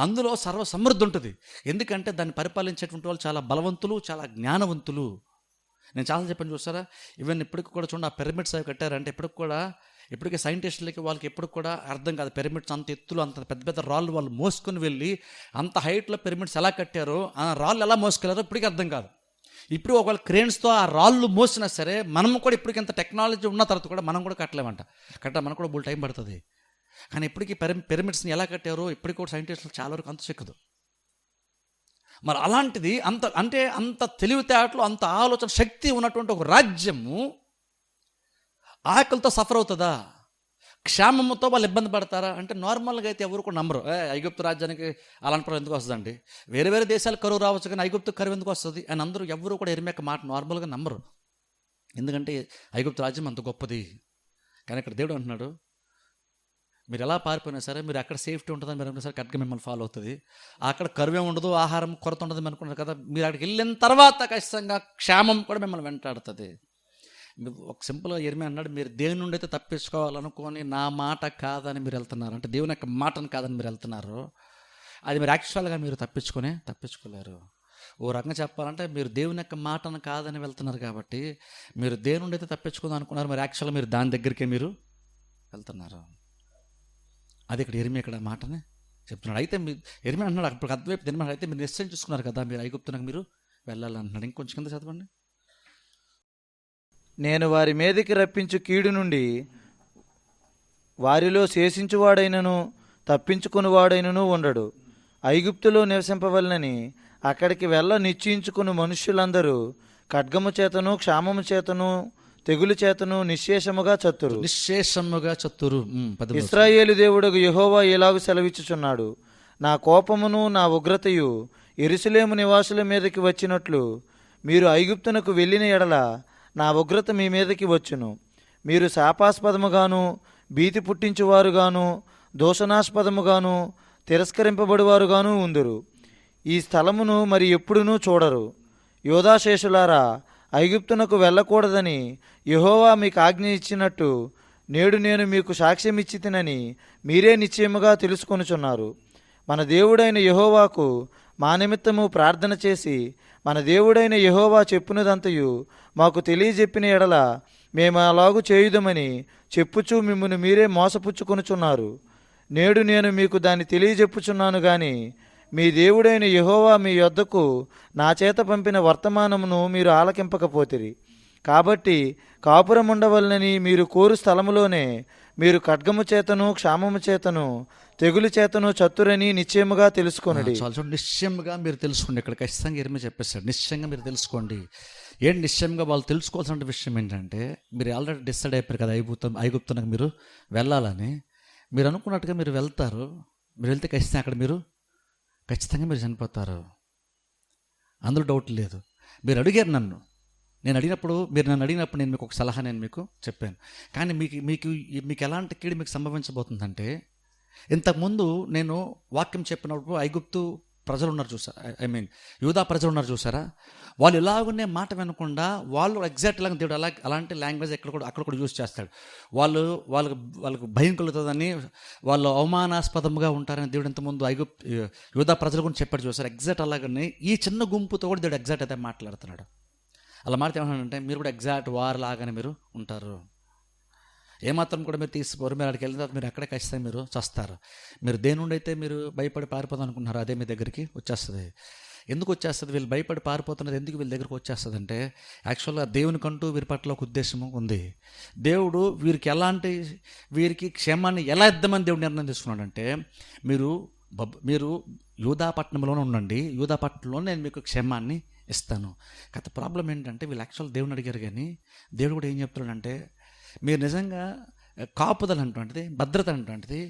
అందులో సర్వ సమృద్ధి ఉంటుంది. ఎందుకంటే దాన్ని పరిపాలించేటువంటి వాళ్ళు చాలా బలవంతులు, చాలా జ్ఞానవంతులు. నేను చాలా చెప్పాను చూస్తారా, ఈవెన్ ఇప్పటికి కూడా చూడండి, ఆ పిరమిడ్స్ అవి కట్టారంటే ఇప్పటికీ సైంటిస్టులకి వాళ్ళకి ఎప్పుడు కూడా అర్థం కాదు. పిరమిడ్స్ అంత ఎత్తులు, అంత పెద్ద పెద్ద రాళ్ళు వాళ్ళు మోసుకొని వెళ్ళి అంత హైట్లో పిరమిడ్స్ ఎలా కట్టారో, ఆ రాళ్ళు ఎలా మోసుకెళ్ళారో ఇప్పటికీ అర్థం కాదు. ఇప్పుడు ఒకవేళ క్రేన్స్తో ఆ రాళ్ళు మోసినా సరే మనం కూడా ఇప్పటికి ఎంత టెక్నాలజీ ఉన్న తర్వాత కూడా మనం కూడా కట్టలేమంట. మనకు కూడా బుల్ టైం పడుతుంది. కానీ ఇప్పటికీ పిరమిడ్స్ని ఎలా కట్టారో ఇప్పటికి కూడా సైంటిస్టులు చాలా వరకు అంత చిక్కదు. మరి అలాంటిది అంత తెలివితేటలు, అంత ఆలోచన శక్తి ఉన్నటువంటి ఒక రాజ్యము ఆకలితో సఫర్ అవుతుందా? క్షేమముతో వాళ్ళు ఇబ్బంది పడతారా అంటే నార్మల్గా అయితే ఎవరు కూడా నమ్మరు. ఐగుప్తు రాజ్యానికి అలాంటి పనులు ఎందుకు వస్తుందండి, వేరే వేరే దేశాలు కరువు రావచ్చు కానీ ఐగుప్తు కరువు ఎందుకు వస్తుంది అని అందరూ ఎవరు కూడా ఎర్మియా మాట నార్మల్గా నమ్మరు. ఎందుకంటే ఐగుప్తు రాజ్యం అంత గొప్పది. కానీ ఇక్కడ దేవుడు అంటున్నాడు, మీరు ఎలా పారిపోయినా సరే మీరు అక్కడ సేఫ్టీ ఉంటుందని మీరు అనుకున్న సరే ఖడ్గం మిమ్మల్ని ఫాలో అవుతుంది. అక్కడ కరువే ఉండదు, ఆహారం కొరత ఉండదు అనుకున్నారు కదా, మీరు అక్కడికి వెళ్ళిన తర్వాత ఖచ్చితంగా క్షేమం కూడా మిమ్మల్ని వెంటాడుతుంది. ఒక సింపుల్గా ఎర్మియా అన్నాడు, మీరు దేవుని నుండి అయితే తప్పించుకోవాలనుకొని నా మాట కాదని మీరు వెళ్తున్నారు, అంటే దేవుని యొక్క మాటను కాదని మీరు వెళ్తున్నారు, అది మీరు యాక్చువల్గా మీరు తప్పించుకోలేరు. ఓ రకంగా చెప్పాలంటే మీరు దేవుని యొక్క మాటను కాదని వెళ్తున్నారు కాబట్టి మీరు దేవుని నుండి అయితే తప్పించుకుందాం అనుకున్నారు, మరి యాక్చువల్గా మీరు దాని దగ్గరికే మీరు వెళ్తున్నారు. అది ఇక్కడ ఎర్మియా ఇక్కడ మాటనే చెప్తున్నాడు. అయితే మీరు ఎర్మియా అంటున్నాడు, అప్పుడు అద్వైపు తినమాట, అయితే మీరు నిశ్చయం చూసుకున్నారు కదా మీరు ఐగుప్తునకు మీరు వెళ్ళాలంటున్నాడు. ఇంకొంచెం కింద చదవండి. నేను వారి మీదకి రప్పించు కీడు నుండి వారిలో శేషించువాడైనను తప్పించుకునివాడైనను ఉండడు. ఐగుప్తులో నివసింపవలనని అక్కడికి వెళ్ళ నిశ్చయించుకుని మనుష్యులందరూ ఖడ్గము చేతను, క్షామము చేతను, తెగులు చేతను నిశ్శేషముగా చత్తురు. ఇశ్రాయేలు దేవుడగు యెహోవా ఇలాగు సెలవిచ్చుచున్నాడు, నా కోపమును నా ఉగ్రతయు యెరూషలేము నివాసుల మీదకి వచ్చినట్లు మీరు ఐగుప్తునకు వెళ్ళిన ఎడల నా ఉగ్రత మీ మీదకి వచ్చును. మీరు శాపాస్పదముగాను, భీతి పుట్టించువారుగాను, దోషణాస్పదముగాను, తిరస్కరింపబడువారుగాను ఉందురు. ఈ స్థలమును మరి ఎప్పుడునూ చూడరు. యోధాశేషులారా, ఐగుప్తునకు వెళ్ళకూడదని యెహోవా మీకు ఆజ్ఞ ఇచ్చినట్టు నేడు నేను మీకు సాక్ష్యం ఇచ్చి తినని మీరే నిశ్చయముగా తెలుసుకొనుచున్నారు. మన దేవుడైన యెహోవాకు మా నిమిత్తము ప్రార్థన చేసి మన దేవుడైన యెహోవా చెప్పునదంతయు మాకు తెలియజెప్పిన ఎడల మేము అలాగు చేయుదమని చెప్పుచూ మిమ్మును మీరే మోసపుచ్చుకొనుచున్నారు. నేడు నేను మీకు దాన్ని తెలియజెప్పుచున్నాను గాని మీ దేవుడైన యెహోవా మీ యొద్దకు నా చేత పంపిన వర్తమానమును మీరు ఆలకింపకపోతిరి. కాబట్టి కాపురముండవలనని మీరు కోరు స్థలములోనే మీరు ఖడ్గము చేతను, క్షామము చేతను, తెగులు చేతను చత్తురని నిశ్చయముగా తెలుసుకొనుడి. నిశ్చయముగా మీరు తెలుసుకోండి. ఇక్కడ ఖచ్చితంగా ఎర్మియా చెప్పేశాడు, నిశ్చయంగా మీరు తెలుసుకోండి. ఏంటి నిశ్చయంగా వాళ్ళు తెలుసుకోవాల్సిన విషయం ఏంటంటే, మీరు ఆల్రెడీ డిసైడ్ అయిపోయారు కదా ఐగుప్తునకు మీరు వెళ్ళాలని. మీరు అనుకున్నట్టుగా మీరు వెళ్తారు. మీరు వెళ్తే ఖచ్చితంగా మీరు చనిపోతారు, అందులో డౌట్ లేదు. మీరు అడిగారు నన్ను, నేను అడిగినప్పుడు మీరు నన్ను అడిగినప్పుడు నేను మీకు ఒక సలహా నేను మీకు చెప్పాను. కానీ మీకు మీకు మీకు ఎలాంటి కీడు మీకు సంభవించబోతుందంటే, ఇంతకుముందు నేను వాక్యం చెప్పినప్పుడు ఐగుప్తు ప్రజలు ఉన్నారు చూసారా, ఐ మీన్ యూదా ప్రజలు ఉన్నారు చూసారా, వాళ్ళు ఇలాగనే మాట వినకుండా వాళ్ళు ఎగ్జాక్ట్ లాగా దేవుడు అలాంటి లాంగ్వేజ్ అక్కడ కూడా యూజ్ చేస్తాడు. వాళ్ళకు భయం కలుగుతుందని, వాళ్ళు అవమానాస్పదంగా ఉంటారని దేవుడు ఇంతకుముందు యూదా ప్రజల గురించి చెప్పాడు చూసారు. ఎగ్జాక్ట్ అలాగనే ఈ చిన్న గుంపుతో కూడా దేవుడు ఎగ్జాక్ట్ అయితే మాట్లాడుతున్నాడు. అలా మాట ఏమంటాడంటే, మీరు కూడా ఎగ్జాక్ట్ వార్ లాగానే మీరు ఉంటారు, ఏమాత్రం కూడా మీరు తీసిపోరు, మీరు అక్కడికి వెళ్ళిన తర్వాత మీరు అక్కడే ఖచ్చితంగా మీరు చస్తారు. మీరు దేని నుండి అయితే మీరు భయపడి పారిపోదాం అనుకుంటున్నారో అదే మీ దగ్గరికి వచ్చేస్తుంది. ఎందుకు వచ్చేస్తుంది? వీళ్ళు భయపడి పారిపోతున్నది ఎందుకు వీళ్ళ దగ్గరకు వచ్చేస్తుంది అంటే, యాక్చువల్గా దేవునికంటూ వీరి పట్ల ఒక ఉద్దేశం ఉంది. దేవుడు వీరికి క్షేమాన్ని ఎలా ఇద్దామని దేవుడు నిర్ణయం తీసుకున్నాడంటే, మీరు యూదాపట్నంలోనే ఉండండి, యూదాపట్నంలో నేను మీకు క్షేమాన్ని ఇస్తాను. కాకపోతే ప్రాబ్లం ఏంటంటే, వీళ్ళు యాక్చువల్ దేవుని అడిగారు, కానీ దేవుడు కూడా ఏం చెప్తున్నాడంటే, మీరు నిజంగా కాపుదల అనేటువంటిది, భద్రత అనేటువంటిది,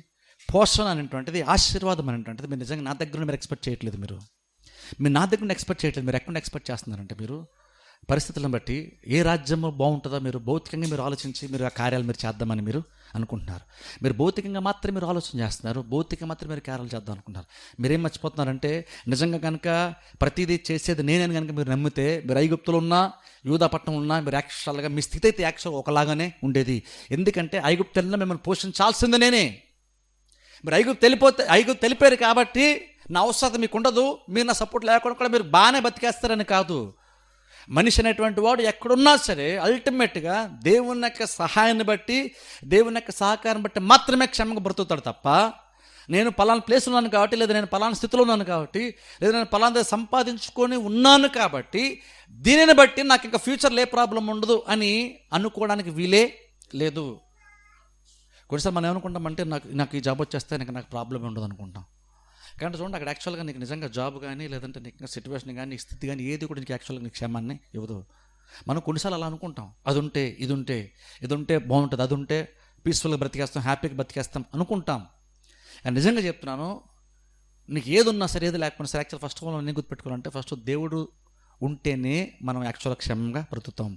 పోషణ అనేటువంటిది, ఆశీర్వాదం అనేటువంటిది మీరు నిజంగా నా దగ్గర మీరు ఎక్స్పెక్ట్ చేయట్లేదు. మీరు నా దగ్గర ఎక్స్పెక్ట్ చేయట్లేదు. మీరు ఎక్కడ ఎక్స్పెక్ట్ చేస్తున్నారంటే, మీరు పరిస్థితులను బట్టి ఏ రాజ్యము బాగుంటుందో మీరు భౌతికంగా మీరు ఆలోచించి మీరు ఆ కార్యాలు మీరు చేద్దామని మీరు అనుకుంటున్నారు. మీరు భౌతికంగా మాత్రమే మీరు ఆలోచన చేస్తున్నారు, భౌతికంగా మాత్రమే మీరు కార్యాలు చేద్దాం అనుకుంటున్నారు. మీరేం మర్చిపోతున్నారంటే, నిజంగా కనుక ప్రతిదీ చేసేది నేనని కనుక మీరు నమ్మితే, మీరు ఐగుప్తులో ఉన్నా యూదాపట్నం ఉన్నా మీరు యాక్చువల్గా మీ స్థితి అయితే యాక్చువల్గా ఒకలాగానే ఉండేది. ఎందుకంటే ఐగుప్తుల్లో మిమ్మల్ని పోషించాల్సింది నేనే. మీరు ఐగుప్తు తెలిపారు కాబట్టి నా అవసరం మీకు ఉండదు, మీరు నా సపోర్ట్ లేకుండా కూడా మీరు బాగానే బతికేస్తారని కాదు. మనిషి అనేటువంటి వాడు ఎక్కడున్నా సరే అల్టిమేట్గా దేవుని యొక్క సహాయాన్ని బట్టి, దేవుని యొక్క సహకారం బట్టి మాత్రమే క్షేమంగా బ్రతుకుతాడు తప్ప, నేను పలానా ప్లేస్ ఉన్నాను కాబట్టి, లేదా నేను పలానా స్థితిలో ఉన్నాను కాబట్టి, లేదా నేను పలానా సంపాదించుకొని ఉన్నాను కాబట్టి దీనిని బట్టి నాకు ఇంకా ఫ్యూచర్లో ఏ ప్రాబ్లం ఉండదు అని అనుకోవడానికి వీలే లేదు. కొన్నిసార్లు మనం ఏమనుకుంటామంటే, నాకు ఈ జాబ్ వచ్చేస్తే నాకు ప్రాబ్లం ఉండదు అనుకుంటాం. కానీ చూడండి, అక్కడ యాక్చువల్గా నీకు నిజంగా జాబ్ కానీ, లేదంటే నీకు సిచ్యువేషన్ కానీ, నీ స్థితి కానీ ఏది కూడా నీకు యాక్చువల్గా నీకు క్షేమాన్ని ఇవ్వదు. మనం కొన్నిసార్లు అలా అనుకుంటాం, ఇది ఉంటే బాగుంటుంది, అది ఉంటే పీస్ఫుల్గా బ్రతికేస్తాం, హ్యాపీగా బ్రతికేస్తాం అనుకుంటాం. కానీ నిజంగా చెప్తున్నాను, నీకు ఏది ఉన్నా సరే, ఏది లేకపోయినా సరే, యాక్చువల్ ఫస్ట్ ఆఫ్ ఆల్ నేను గుర్తుపెట్టుకోవాలంటే, ఫస్ట్ దేవుడు ఉంటేనే మనం యాక్చువల్గా క్షేమంగా బ్రతుకుతాం.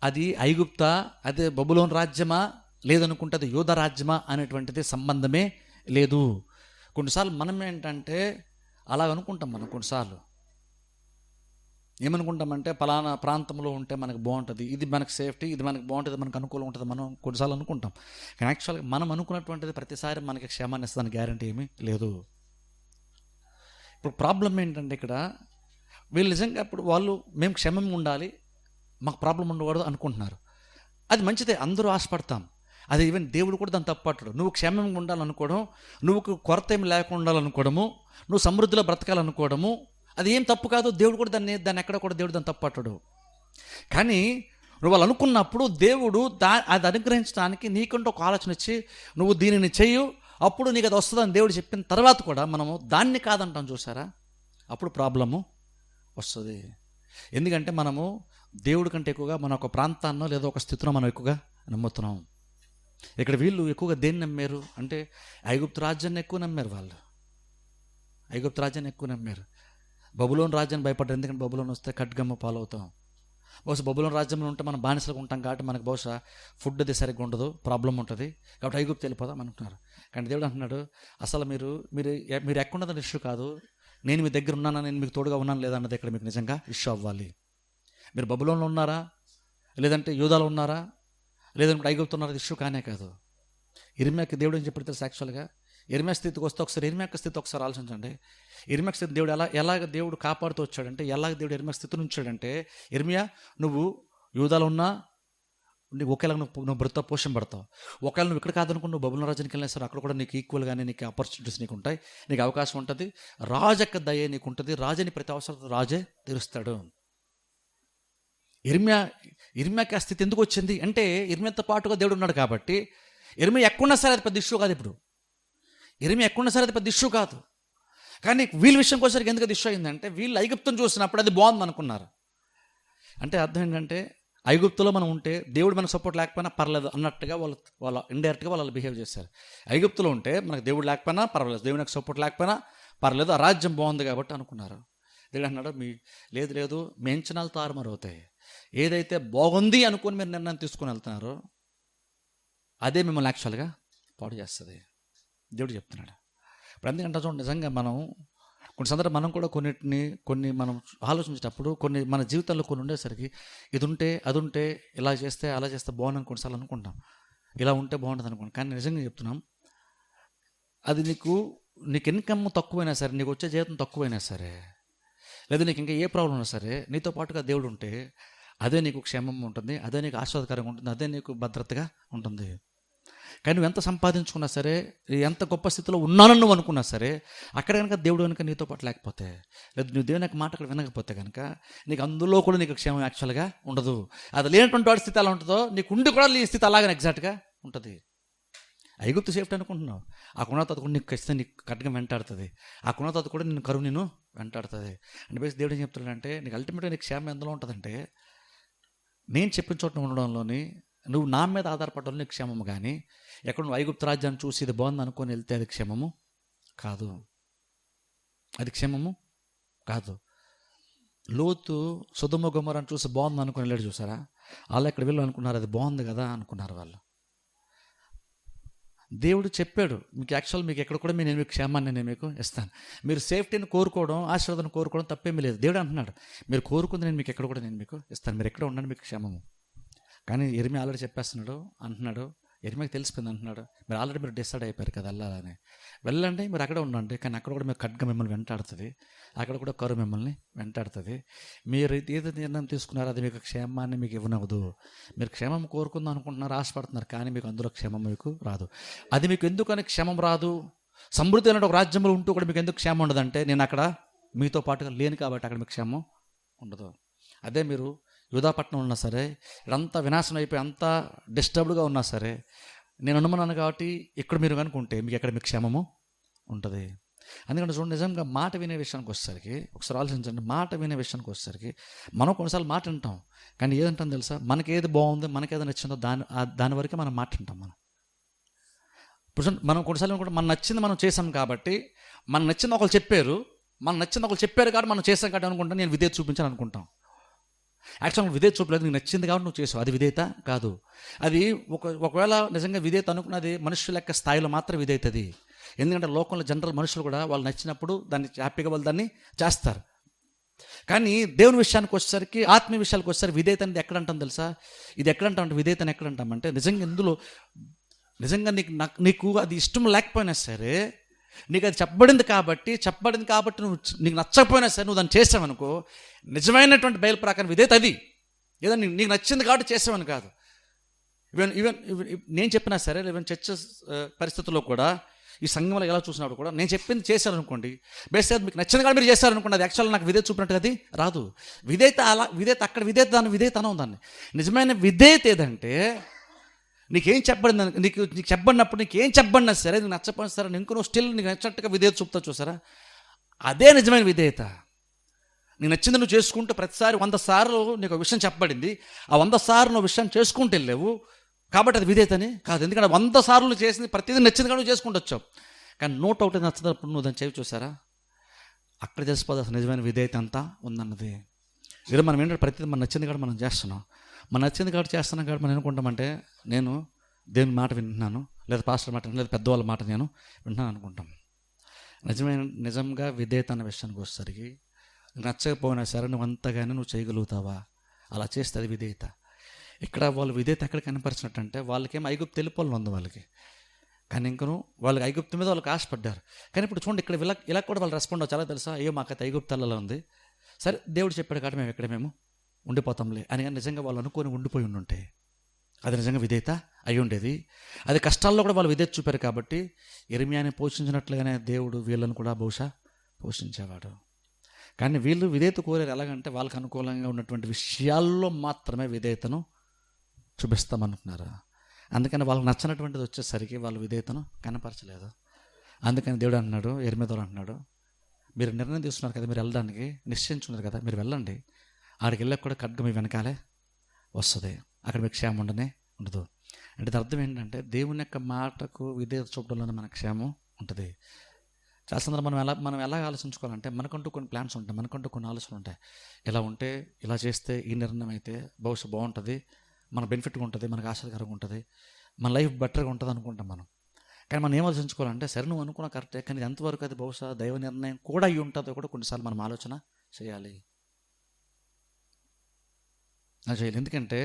అది ఐగుప్తా, అదే బబులోను రాజ్యమా, లేదనుకుంటే అది యూదా రాజ్యమా అనేటువంటిది సంబంధమే లేదు. కొన్నిసార్లు మనం ఏంటంటే అలా అనుకుంటాం. మనం కొన్నిసార్లు ఏమనుకుంటామంటే, పలానా ప్రాంతంలో ఉంటే మనకు బాగుంటుంది, ఇది మనకు సేఫ్టీ, ఇది మనకు బాగుంటుంది, మనకు అనుకూలం ఉంటుంది, మనం కొన్నిసార్లు అనుకుంటాం. కానీ యాక్చువల్గా మనం అనుకున్నటువంటిది ప్రతిసారి మనకి క్షేమాన్ని ఇస్తుందని గ్యారంటీ ఏమీ లేదు. ఇప్పుడు ప్రాబ్లం ఏంటంటే, ఇక్కడ వీళ్ళు నిజంగా ఇప్పుడు మేము క్షేమంగా ఉండాలి, మాకు ప్రాబ్లం ఉండకూడదు అనుకుంటున్నారు. అది మంచిదే, అందరూ ఆశపడతాం. అది ఈవెన్ దేవుడు కూడా దాన్ని తప్పట్టడు. నువ్వు క్షేమంగా ఉండాలనుకోవడం, నువ్వు కొరత ఏమి లేకుండా ఉండాలనుకోవడము, నువ్వు సమృద్ధిలో బ్రతకాలనుకోవడము, అది ఏం తప్పు కాదు. దేవుడు కూడా దాన్ని ఎక్కడ కూడా దేవుడు దాన్ని తప్పట్టడు. కానీ నువ్వు వాళ్ళు అనుకున్నప్పుడు దేవుడు అది అనుగ్రహించడానికి నీకంటూ ఒక ఆలోచన ఇచ్చి, నువ్వు దీనిని చెయ్యు, అప్పుడు నీకు అది వస్తుందని దేవుడు చెప్పిన తర్వాత కూడా మనము దాన్ని కాదంటాం చూసారా, అప్పుడు ప్రాబ్లము వస్తుంది. ఎందుకంటే మనము దేవుడి కంటే ఎక్కువగా మన ఒక ప్రాంతాన్నో లేదా ఒక స్థితిలో మనం ఎక్కువగా నమ్ముతున్నాం. ఇక్కడ వీళ్ళు ఎక్కువగా దేన్ని నమ్మారు అంటే, ఐగుప్తు రాజ్యాన్ని ఎక్కువ నమ్మారు. బబులోను రాజ్యాన్ని భయపడ్డారు. ఎందుకంటే బబులోను వస్తే ఖడ్గమ్మ పాలవుతాం. బహుశా బబులోను రాజ్యంలో ఉంటే మనం బానిసలుగా ఉంటాం కాబట్టి మనకు బహుశా ఫుడ్ అది సరిగ్గా ఉండదు, ప్రాబ్లం ఉంటుంది, కాబట్టి ఐగుప్తు వెళ్ళిపోదాం అనుకుంటున్నారు. కానీ దేవుడు అంటున్నాడు, అసలు మీరు ఎక్కడున్నదని ఇష్యూ కాదు, నేను మీ దగ్గర ఉన్నానా, నేను మీకు తోడుగా ఉన్నాను లేదా అన్నది ఇక్కడ మీకు నిజంగా ఇష్యూ అవ్వాలి. మీరు బబులోన్లో ఉన్నారా, లేదంటే యూదాలో ఉన్నారా, లేదంటే ఐగుప్తు ఉన్నారా, ఇష్యూ కానే కాదు. ఇర్మియాకి దేవుడు ఏం చెప్పాడు తెలుసు? యాక్చువల్గా ఇర్మియా స్థితికి వస్తే ఒకసారి ఇర్మియా స్థితి ఒకసారి ఆలోచించండి. ఇర్మియా స్థితి దేవుడు ఎలాగ దేవుడు కాపాడుతూ వచ్చాడంటే, ఎలాగ దేవుడు ఇర్మియా స్థితిని ఉంచాడంటే, ఇర్మియా నువ్వు యూదాలో ఉన్నా నీకు ఒకేలా నువ్వు బ్రత పోషింపడతావు. ఒకవేళ నువ్వు ఇక్కడ కాదనుకుని నువ్వు బబులోను రాజ్యానికి వెళ్ళినా సరే, అక్కడ కూడా నీకు ఈక్వల్గానే నీకు ఆపర్చునిటీస్ నీకు ఉంటాయి, నీకు అవకాశం ఉంటుంది. రాజు యొక్క దయ నీకు ఉంటుంది, రాజుని ప్రతి అవసరం రాజే తీరుస్తాడు. ఇర్మియాకి ఆ స్థితి ఎందుకు వచ్చింది అంటే, ఇర్మియాతో పాటుగా దేవుడు ఉన్నాడు కాబట్టి. ఇర్మియా ఎక్కడున్నా సరే అది పెద్ద ఇష్యూ కాదు. ఇప్పుడు ఇర్మియా ఎక్కడున్నా సరే అది పెద్ద ఇష్యూ కాదు. కానీ వీళ్ళ విషయం కోసం ఎందుకు అది ఇష్యూ అయిందంటే, వీళ్ళు ఐగుప్తును చూసినప్పుడు అది బాగుంది అనుకున్నారు. అంటే అర్థం ఏంటంటే, ఐగుప్తులో మనం ఉంటే దేవుడు మనకు సపోర్ట్ లేకపోయినా పర్లేదు అన్నట్టుగా వాళ్ళు ఇండైరెక్ట్గా వాళ్ళు బిహేవ్ చేశారు. ఐగుప్తులో ఉంటే మనకు దేవుడు లేకపోయినా పర్వాలేదు, దేవునికి సపోర్ట్ లేకపోయినా పర్లేదు, ఆ రాజ్యం బాగుంది కాబట్టి అనుకున్నారు. దేవుడు అన్నాడు, లేదు మీ అంచనాలు తారుమారు అవుతాయి. ఏదైతే బాగుంది అనుకుని మీరు నిర్ణయం తీసుకొని వెళ్తున్నారో అదే మిమ్మల్ని యాక్చువల్గా పాడు చేస్తుంది. దేవుడు చెప్తున్నాడు. ఇప్పుడు ఎందుకంటే చూడండి, నిజంగా మనం కొన్ని సందర్భం మనం కూడా కొన్ని మనం ఆలోచించేటప్పుడు కొన్ని మన జీవితాల్లో కొన్ని ఉండేసరికి ఇది ఉంటే అది ఉంటే ఇలా చేస్తే అలా చేస్తే బాగుందని కొన్నిసార్లు అనుకుంటాం, ఇలా ఉంటే బాగుంటుంది అనుకుంటాం. కానీ నిజంగా చెప్తున్నాం, అది నీకు ఇన్కమ్ తక్కువైనా సరే, నీకు వచ్చే జీవితం తక్కువైనా సరే, లేదా నీకు ఇంకా ఏ ప్రాబ్లం ఉన్నా సరే, నీతో పాటుగా దేవుడు ఉంటే అదే నీకు క్షేమం ఉంటుంది, అదే నీకు ఆస్వాదకరంగా ఉంటుంది, అదే నీకు భద్రతగా ఉంటుంది. కానీ నువ్వు ఎంత సంపాదించుకున్నా సరే, ఎంత గొప్ప స్థితిలో ఉన్నానని నువ్వు అనుకున్నా సరే, అక్కడ కనుక దేవుడు కనుక నీతో పాటు లేకపోతే, లేదా నువ్వు దేవుని యొక్క మాట అక్కడ వినకపోతే కనుక నీకు అందులో కూడా నీకు క్షేమం యాక్చువల్గా ఉండదు. అది లేనటువంటి వాడి స్థితి ఎలా ఉంటుందో నీకు ఉండి కూడా నీ స్థితి అలాగే ఎగ్జాక్ట్గా ఉంటుంది. ఐగుప్తు సేఫ్టీ అనుకుంటున్నావు, ఆ కొనతాత కూడా నీకు ఖచ్చితంగా నీకు ఖడ్గం వెంటాడుతుంది, ఆ కొనతాత కూడా నేను కరువు నేను వెంటాడుతుంది. అంటే బేసి దేవుడు ఏం చెప్తున్నాడంటే, నీకు అల్టిమేట్గా నీకు క్షేమం ఎందులో ఉంటుందంటే నేను చెప్పిన చోట ఉండడంలోని, నువ్వు నా మీద ఆధారపడడంలో నీకు క్షేమము. కానీ ఎక్కడ నువ్వు ఐగుప్తు రాజ్యాన్ని చూసి ఇది బాగుంది అనుకొని వెళ్తే అది క్షేమము కాదు, అది క్షేమము కాదు. లోతు సొదొమ గొమొర్రాను చూసి బాగుంది అనుకుని వెళ్ళాడు చూసారా, వాళ్ళు ఎక్కడ వెళ్ళు అనుకున్నారు, అది బాగుంది కదా అనుకున్నారు వాళ్ళు. దేవుడు చెప్పాడు, మీకు ఎక్కడ కూడా నేను మీకు క్షేమాన్ని నేను మీకు ఇస్తాను. మీరు సేఫ్టీని కోరుకోవడం, ఆశీర్వాదాన్ని కోరుకోవడం తప్పేమీ లేదు. దేవుడు అంటున్నాడు, మీరు కోరుకుంది నేను మీకు ఎక్కడ కూడా నేను మీకు ఇస్తాను, మీరు ఎక్కడ ఉండండి మీకు క్షేమము. కానీ ఇర్మియా ఆల్రెడీ చెప్పేస్తున్నాడు, అంటున్నాడు, ఇర్మియాకి తెలిసిపోయింది అంటున్నాడు, మీరు ఆల్రెడీ మీరు డిసైడ్ అయిపోయారు కదా వెళ్ళాలని, వెళ్ళండి, మీరు అక్కడే ఉండండి. కానీ అక్కడ కూడా మీరు ఖడ్గం మిమ్మల్ని వెంటాడుతుంది, అక్కడ కూడా కరువు మిమ్మల్ని వెంటాడుతుంది. మీరు ఏది నిర్ణయం తీసుకున్నారో అది మీకు క్షేమాన్ని మీకు ఇవ్వనవదు. మీరు క్షేమం కోరుకుందాం అనుకుంటున్నారు, ఆశపడుతున్నారు, కానీ మీకు అందులో క్షేమం మీకు రాదు. అది మీకు ఎందుకని క్షేమం రాదు? సమృద్ధి అయిన ఒక రాజ్యంలో ఉంటూ కూడా మీకు ఎందుకు క్షేమం ఉండదంటే, నేను అక్కడ మీతో పాటుగా లేను కాబట్టి అక్కడ మీకు క్షేమం ఉండదు. అదే మీరు యూదాపట్నం ఉన్నా సరే, ఇదంతా వినాశనం అయిపోయి అంతా డిస్టర్బ్డ్గా ఉన్నా సరే, నేను అనుమన్నాను కాబట్టి ఇక్కడ మీరు కనుకుంటే మీకు ఎక్కడ మీకు క్షేమము ఉంటుంది. అందుకంటే చూడండి, నిజంగా మాట వినే విషయానికి వచ్చేసరికి ఒకసారి ఆలోచించండి. మాట వినే విషయానికి వచ్చేసరికి మనం కొన్నిసార్లు మాట వింటాం, కానీ ఏదంటాం తెలుసా, మనకి ఏది బాగుందో మనకి ఏదో నచ్చిందో దాని వరకే మనం మాట వింటాం. మనం కొన్నిసార్లు కూడా మనం నచ్చింది మనం చేసాం కాబట్టి, మనం నచ్చింది ఒకరు చెప్పారు కాబట్టి మనం చేసాం కాబట్టి అనుకుంటాం నేను విధేయత చూపించాను అనుకుంటాం. యాక్చువల్గా విధేయత చూపలేదు, నీకు నచ్చింది కాబట్టి నువ్వు చేసావు, అది విధేయత కాదు. అది ఒకవేళ నిజంగా విధేయత అనుకున్నది మనుషుల యొక్క స్థాయిలో మాత్రం విధేయతది. ఎందుకంటే లోకంలో జనరల్ మనుషులు కూడా వాళ్ళు నచ్చినప్పుడు దాన్ని హ్యాపీగా వాళ్ళు దాన్ని చేస్తారు. కానీ దేవుని విషయానికి వచ్చేసరికి, ఆత్మీయ విషయాలకు వచ్చేసరికి విధేయత అనేది ఎక్కడ అంటాం తెలుసా? ఇది ఎక్కడ అంటాం అంటే, విధేయతను ఎక్కడ అంటామంటే, నిజంగా ఇందులో నిజంగా నీకు అది ఇష్టం లేకపోయినా సరే, నీకు అది చెప్పబడింది కాబట్టి నువ్వు నీకు నచ్చకపోయినా సరే నువ్వు దాన్ని చేసావనుకో, నిజమైనటువంటి బయలు ప్రకారం విధేయత అది. ఏదో నీకు నచ్చింది కాబట్టి చేసావని కాదు. ఈవెన్ నేను చెప్పినా సరే, ఈవెన్ చర్చ పరిస్థితుల్లో కూడా, ఈ సంఘంలో ఎలా చూసినప్పుడు కూడా నేను చెప్పింది చేశారనుకోండి, బేస్ మీకు నచ్చింది కాబట్టి మీరు చేశారనుకోండి, అది యాక్చువల్గా నాకు విధేయత చూపినట్టుగా అది రాదు. విధేయత అక్కడ విధేయత అనవు దాన్ని. నిజమైన విధేయత ఏదంటే, నీకేం చెప్పబడింది, నీకు చెప్పబడినప్పుడు నీకేం చెప్పబడినా సరే, నీకు నచ్చకపోయినా సరే, నువ్వు స్టిల్ నీకు నచ్చినట్టుగా విధేయత చూపుతా చూసారా, అదే నిజమైన విధేయత. నీకు నచ్చింది నువ్వు చేసుకుంటూ ప్రతిసారి 100 సార్లు నీకు ఒక విషయం చెప్పబడింది, ఆ 100 సార్లు నువ్వు విషయం చేసుకుంటూ వెళ్ళావు కాబట్టి అది విధేయతని కాదు. ఎందుకంటే 100 సార్లు నువ్వు చేసింది ప్రతిదీ నచ్చింది కానీ నువ్వు చేసుకుంటూ వచ్చావు. కానీ నోట్ ఒకటి నచ్చినప్పుడు నువ్వు దాన్ని చూసారా, అక్కడ తెలిసిపోదు అసలు నిజమైన విధేయత అంతా ఉందన్నది. ఈరోజు మనం ఏంటంటే ప్రతిదీ మన నచ్చింది కాబట్టి మనం చేస్తున్నాం, మన నచ్చింది కాబట్టి చేస్తున్నాం కాబట్టి మనం అనుకుంటామంటే, నేను దేవుని మాట వింటున్నాను, లేదా పాస్టర్ మాట, లేదా పెద్దవాళ్ళ మాట నేను వింటున్నాను అనుకుంటాం. నిజంగా విధేయత అన్న విషయానికి వచ్చేసరికి, నచ్చకపోయినా సరే నువ్వు అంతగానే నువ్వు చేయగలుగుతావా, అలా చేస్తే అది విధేయత. ఇక్కడ వాళ్ళు విధేయత ఎక్కడ కనపరిచినట్టు అంటే, వాళ్ళకేమో ఐగుప్తు వెళ్ళిపోవాలి ఉంది వాళ్ళకి, కానీ ఇంకను వాళ్ళకి ఐగుప్తు మీద వాళ్ళకి ఆశపడ్డారు. కానీ ఇప్పుడు చూడండి, ఇక్కడ ఇలా కూడా వాళ్ళు రెస్పాండ్ అవ్వచ్చు. చాలా తెలుసా, అయ్యో మాకైతే ఐగుప్తులలో ఉంది, సరే దేవుడు చెప్పాడు కాబట్టి మేము ఇక్కడ మేము ఉండిపోతాంలే అని. కానీ నిజంగా వాళ్ళు అనుకొని ఉండిపోయి ఉండుంటే అది నిజంగా విధేయత అయి ఉండేది. అది కష్టాల్లో కూడా వాళ్ళు విధేయత చూపారు కాబట్టి, ఇర్మియాని పోషించినట్లుగానే దేవుడు వీళ్ళని కూడా బహుశా పోషించేవాడు. కానీ వీళ్ళు విధేయత కోరారు ఎలాగంటే, వాళ్ళకి అనుకూలంగా ఉన్నటువంటి విషయాల్లో మాత్రమే విధేయతను చూపిస్తామనుకున్నారు. అందుకని వాళ్ళకి నచ్చినటువంటిది వచ్చేసరికి వాళ్ళు విధేయతను కనపరచలేదు. అందుకని దేవుడు అంటున్నాడు, ఇర్మియా ద్వారా అంటున్నాడు, మీరు నిర్ణయం తీసుకున్నారు కదా, మీరు వెళ్ళడానికి నిశ్చయించుకున్నారు కదా, మీరు వెళ్ళండి, ఆడికి వెళ్ళక కూడా ఖడ్గం మీ వెనకాలే వస్తుంది, అక్కడ మీకు క్షేమం ఉండదు. అంటే అర్థం ఏంటంటే, దేవుని యొక్క మాటకు విధేయత చూపడంలోనే మనకు క్షేమం ఉంటుంది. చేస్తున్నారు. మనం ఎలా ఆలోచించుకోవాలంటే మనకంటూ కొన్ని ప్లాన్స్ ఉంటాయి, మనకంటూ కొన్ని ఆలోచనలు ఉంటాయి. ఇలా ఉంటే, ఇలా చేస్తే, ఈ నిర్ణయం అయితే బహుశా బాగుంటుంది, మన బెనిఫిట్గా ఉంటుంది, మనకు ఆశ్చర్యకరంగా ఉంటుంది, మన లైఫ్ బెటర్గా ఉంటుంది అనుకుంటాం మనం. కానీ మనం ఏం ఆలోచించుకోవాలంటే, సరే నువ్వు అనుకున్నా కరెక్టే, కానీ ఎంతవరకు అది బహుశా దైవ నిర్ణయం కూడా అయ్యి ఉంటుందో కూడా కొన్నిసార్లు మనం ఆలోచన చేయాలి. అది చేయాలి. ఎందుకంటే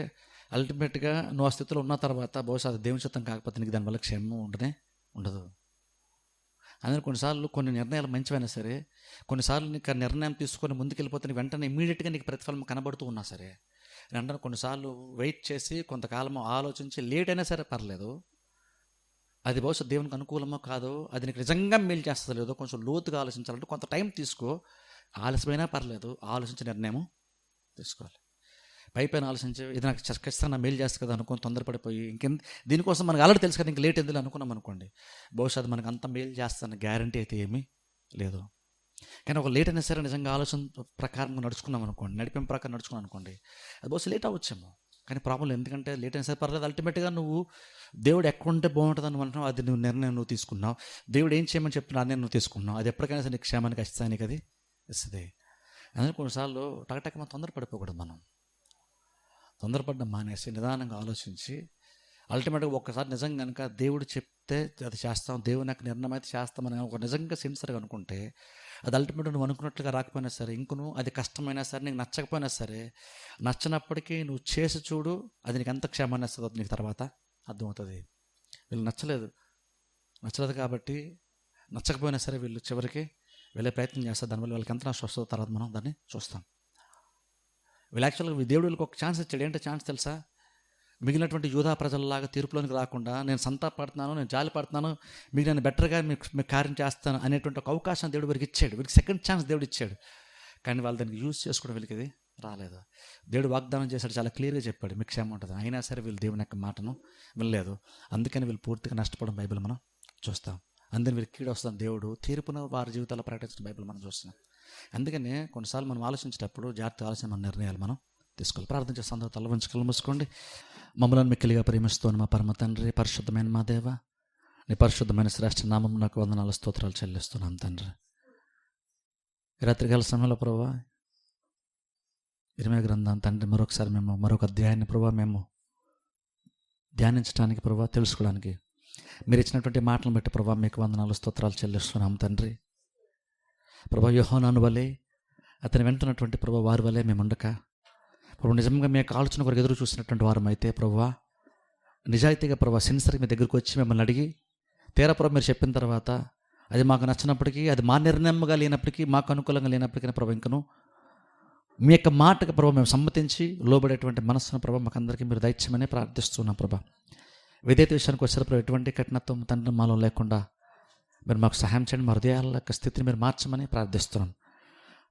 అల్టిమేట్గా నువ్వు ఆ స్థితిలో ఉన్న తర్వాత బహుశా అది దేవుని చిత్తం కాకపోతే నీకు దానివల్ల క్షేమం ఉండదు. అందుకని కొన్నిసార్లు కొన్ని నిర్ణయాలు మంచివైనా సరే, కొన్నిసార్లు నీకు ఆ నిర్ణయం తీసుకొని ముందుకెళ్ళిపోతే నీకు వెంటనే ఇమీడియట్గా నీకు ప్రతిఫలం కనబడుతూ ఉన్నా సరే, వెంటనే కొన్నిసార్లు వెయిట్ చేసి కొంతకాలం ఆలోచించి లేట్ అయినా సరే పర్లేదు, అది బహుశా దేవునికి అనుకూలమో కాదో, అది నీకు నిజంగా మేలు చేస్తుందో లేదో కొంచెం లోతుగా ఆలోచించాలంటే కొంత టైం తీసుకో. ఆలస్యమైనా పర్లేదు, ఆలోచించి నిర్ణయం తీసుకోవాలి. పైపైన ఆలోచించి ఇది నాకు ఖచ్చితంగా మేలు చేస్తుంది కదా అనుకుని తొందరపడిపోయి దీనికోసం మనకు ఆల్రెడీ తెలుసు కదా, ఇంక లేట్ ఎందుకు అనుకున్నాం అనుకోండి, బహుశా అది మనకు అంత మేలు చేస్తాను గ్యారంటీ అయితే ఏమీ లేదు. కానీ ఒక లేట్ అయినా సరే నిజంగా ఆలోచన ప్రకారంగా నడుచుకున్నాం అనుకోండి, నడిపిన ప్రకారం నడుచుకున్నాం అనుకోండి, అది బహుశా లేట్ అవ్వచ్చేమో. కానీ ప్రాబ్లం ఎందుకంటే లేట్ అయినా సరే పర్లేదు, అల్టిమేట్గా నువ్వు దేవుడు ఎక్కడ ఉంటే బాగుంటుంది అని అంటున్నావు, అది నువ్వు నిర్ణయం నువ్వు తీసుకున్నావు. దేవుడు ఏం చేయమని చెప్తున్నా నేను నువ్వు తీసుకున్నావు, అది ఎప్పటికైనా సరే నీకు క్షేమానికి ఖచ్చితానికి అది ఇస్తుంది. అందుకే కొన్నిసార్లు టకటక మనం తొందరపడిపోకూడదు. మనం తొందరపడ్డం మానేసి నిదానంగా ఆలోచించి అల్టిమేట్గా ఒక్కసారి నిజంగా కనుక దేవుడు చెప్తే అది చేస్తాం, దేవుని యొక్క నిర్ణయం అయితే చేస్తామని ఒక నిజంగా సిన్సియర్గా అనుకుంటే అది అల్టిమేట్గా నువ్వు అనుకున్నట్లుగా రాకపోయినా సరే, ఇంకను అది కష్టమైనా సరే, నీకు నచ్చకపోయినా సరే, నచ్చినప్పటికీ నువ్వు చేసి చూడు, అది నీకు ఎంత క్షేమాన్ని ఇస్తుందో నీకు తర్వాత అర్థమవుతుంది. వీళ్ళు నచ్చలేదు కాబట్టి నచ్చకపోయినా సరే వీళ్ళు చివరికి వెళ్ళే ప్రయత్నం చేస్తారు. దానివల్ల వాళ్ళకి ఎంత నష్టం వస్తుందో తర్వాత మనం దాన్ని చూస్తాం. వీళ్ళు యాక్చువల్గా దేవుడు వీళ్ళకి ఒక ఛాన్స్ ఇచ్చాడు. ఏంటో ఛాన్స్ తెలుసా? మిగిలినటువంటి యూదా ప్రజలలాగా తీర్పులోనికి రాకుండా నేను సంతాపడుతున్నాను, నేను జాలి పడుతున్నాను, మీకు నేను బెటర్గా మీకు కార్యం చేస్తాను అనేటువంటి ఒక అవకాశం దేవుడు వీరికి ఇచ్చాడు. వీరికి సెకండ్ ఛాన్స్ దేవుడు ఇచ్చాడు. కానీ వాళ్ళు దానికి యూజ్ చేసుకోవడం వీళ్ళకి ఇది రాలేదు. దేవుడు వాగ్దానం చేశాడు, చాలా క్లియర్గా చెప్పాడు మీకు క్షేమం ఉంటుంది. అయినా సరే వీళ్ళు దేవుని యొక్క మాటను వినలేదు. అందుకని వీళ్ళు పూర్తిగా నష్టపోవడం బైబిల్ మనం చూస్తాం. అందుకని వీళ్ళకి కీడు వస్తుంది. దేవుడు తీర్పును వారి జీవితాల్లో ప్రకటించిన బైబిల్ మనం చూస్తున్నాం. అందుకనే కొన్నిసార్లు మనం ఆలోచించేటప్పుడు జాగ్రత్త ఆలోచన మన నిర్ణయాలు మనం తీసుకోవాలి. ప్రార్థన చేస్తే అందరూ తల వంచి కళ్ళు మూసుకోండి. మమ్మల్ని మిక్కిలిగా ప్రేమిస్తూ మా పరమ తండ్రి, పరిశుద్ధమైన మా దేవ, నీ పరిశుద్ధమైన శ్రేష్ఠ నామం నాకు వందనాలు స్తోత్రాలు చెల్లిస్తున్నాం తండ్రి. రాత్రికాల సమయంలో ప్రభువా ఇర్మీయా గ్రంథం తండ్రి మరొకసారి మరొక అధ్యాయాన్ని ప్రభువా మేము ధ్యానించడానికి ప్రభువా తెలుసుకోవడానికి మీరు ఇచ్చినటువంటి మాటలను బట్టి ప్రభువా మీకు వందనాలు స్తోత్రాలు చెల్లిస్తున్నాం తండ్రి. ప్రభా యోహాను వలె అతని వెంటున్నటువంటి ప్రభా వారి వలె మేము ఉండక ప్రభు నిజంగా మీకు ఆలోచన కొరకు ఎదురు చూసినటువంటి వారం అయితే ప్రభువా నిజాయితీగా ప్రభా సిన్సియర్గా మీ దగ్గరికి వచ్చి మిమ్మల్ని అడిగి తీరా ప్రభు మీరు చెప్పిన తర్వాత అది మాకు నచ్చినప్పటికీ, అది మా నిర్ణయంగా లేనప్పటికీ, మాకు అనుకూలంగా లేనప్పటికీ ప్రభు ఇంకను మీ యొక్క మాటకు ప్రభు మేము సమ్మతించి లోబడేటువంటి మనస్సును ప్రభు మాకు అందరికీ మీరు దయచేయమని ప్రార్థిస్తున్నాం. ప్రభా విధేయత విషయానికి వచ్చారు ప్రభు ఎటువంటి కఠినత్వం తండ్రి మాలో లేకుండా మీరు మాకు సహాయం చేయండి. మా హృదయాల యొక్క స్థితిని మీరు మార్చమని ప్రార్థిస్తున్నాం.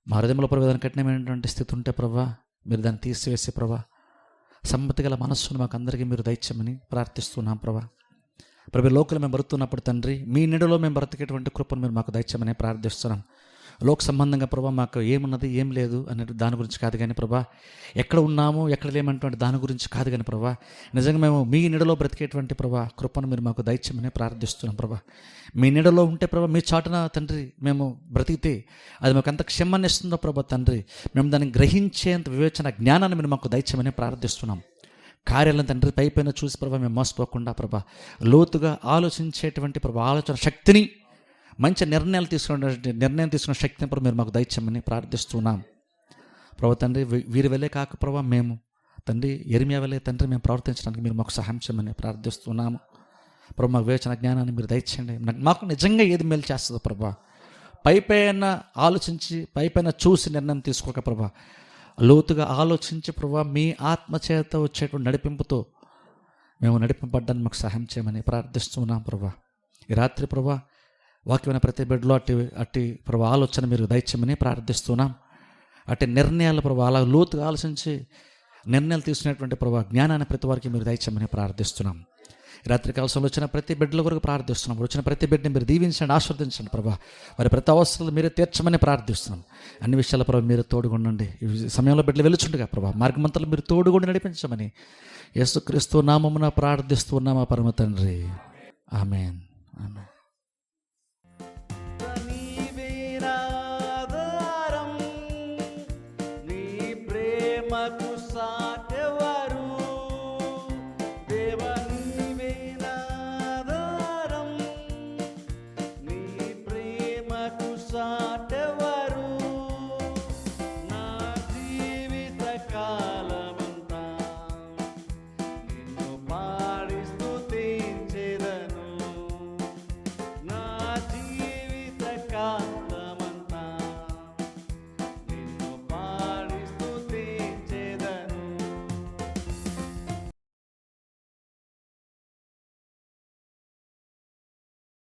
మా హృదయంలో ప్రభు ఏదైనా కఠినమైనటువంటి స్థితి ఉంటే ప్రభా మీరు దాన్ని తీసివేసి ప్రభా సమ్మతి గల మనస్సును మాకు అందరికీ మీరు దయచేయమని ప్రార్థిస్తున్నాం. ప్రభు లోకలు మేము బ్రతుకున్నప్పుడు తండ్రి మీ నీడలో మేము బ్రతికేటువంటి కృపను మీరు మాకు దయచేయమని ప్రార్థిస్తున్నాం. లోక సంబంధంగా ప్రభా మాకు ఏమున్నది ఏం లేదు అనే దాని గురించి కాదు కానీ ప్రభా ఎక్కడ ఉన్నాము ఎక్కడ లేమన్నటువంటి దాని గురించి కాదు కానీ ప్రభా నిజంగా మేము మీ నీడలో బ్రతికేటువంటి ప్రభా కృపను మీరు మాకు దయచేయమని ప్రార్థిస్తున్నాం. ప్రభా మీ నీడలో ఉంటే ప్రభా మీ చాటున తండ్రి మేము బ్రతికితే అది మాకు ఎంత క్షమాన్ని ఇస్తుందో ప్రభా తండ్రి మేము దాన్ని గ్రహించేంత వివేచన జ్ఞానాన్ని మీరు మాకు దయచేయమని ప్రార్థిస్తున్నాం. కార్యాలను తండ్రి పైపైన చూసి ప్రభా మేము మోసపోకుండా ప్రభా లోతుగా ఆలోచించేటువంటి ప్రభా ఆలోచన శక్తిని, మంచి నిర్ణయం తీసుకున్న శక్తిని ప్రభు మీరు మాకు దయచేయమని ప్రార్థిస్తున్నాం. ప్రభు తండ్రి వీరి వెళ్ళే కాక ప్రభా మేము తండ్రి ఇర్మీయా వెళ్ళే తండ్రి మేము ప్రవర్తించడానికి మీరు మాకు సహాయం చేయమని ప్రార్థిస్తున్నాము. ప్రభు మాకు వివేచన జ్ఞానాన్ని మీరు దయచేయండి. మాకు నిజంగా ఏది మేలు చేస్తుందో ప్రభా పైపైన ఆలోచించి పైపైన చూసి నిర్ణయం తీసుకోక ప్రభా లోతుగా ఆలోచించి ప్రభా మీ ఆత్మచేత వచ్చేటువంటి నడిపింపుతో మేము నడిపింపబడ్డానికి మాకు సహాయం చేయమని ప్రార్థిస్తున్నాం. ప్రభా ఈ రాత్రి ప్రభా వాక్యమైన ప్రతి బిడ్డలో అట్టి ప్రభు ఆలోచన మీరు దయచేయమని ప్రార్థిస్తున్నాం. అట్టి నిర్ణయాలు ప్రభు అలా లోతుగా ఆలోచించి నిర్ణయాలు తీసుకునేటువంటి ప్రభు జ్ఞానాన్ని ప్రతి వారికి మీరు దయచేయమని ప్రార్థిస్తున్నాం. రాత్రి కాలంలో వచ్చిన ప్రతి బిడ్డల కొరకు ప్రార్థిస్తున్నాం. వచ్చిన ప్రతి బిడ్డని మీరు దీవించండి, ఆశీర్వదించండి ప్రభా. వారి ప్రతి అవసరాలు మీరే తీర్చమని ప్రార్థిస్తున్నాం. అన్ని విషయాల ప్రభు మీరు తోడుగుండండి. ఈ సమయంలో బిడ్డలు వెలుచుండగా ప్రభా మార్గమంతలు మీరు తోడుగుండి నడిపించమని యేసుక్రీస్తు నామమున ప్రార్థిస్తున్నామా పరమ తండ్రి. ఆమేన్. ఆమేన్. సాటే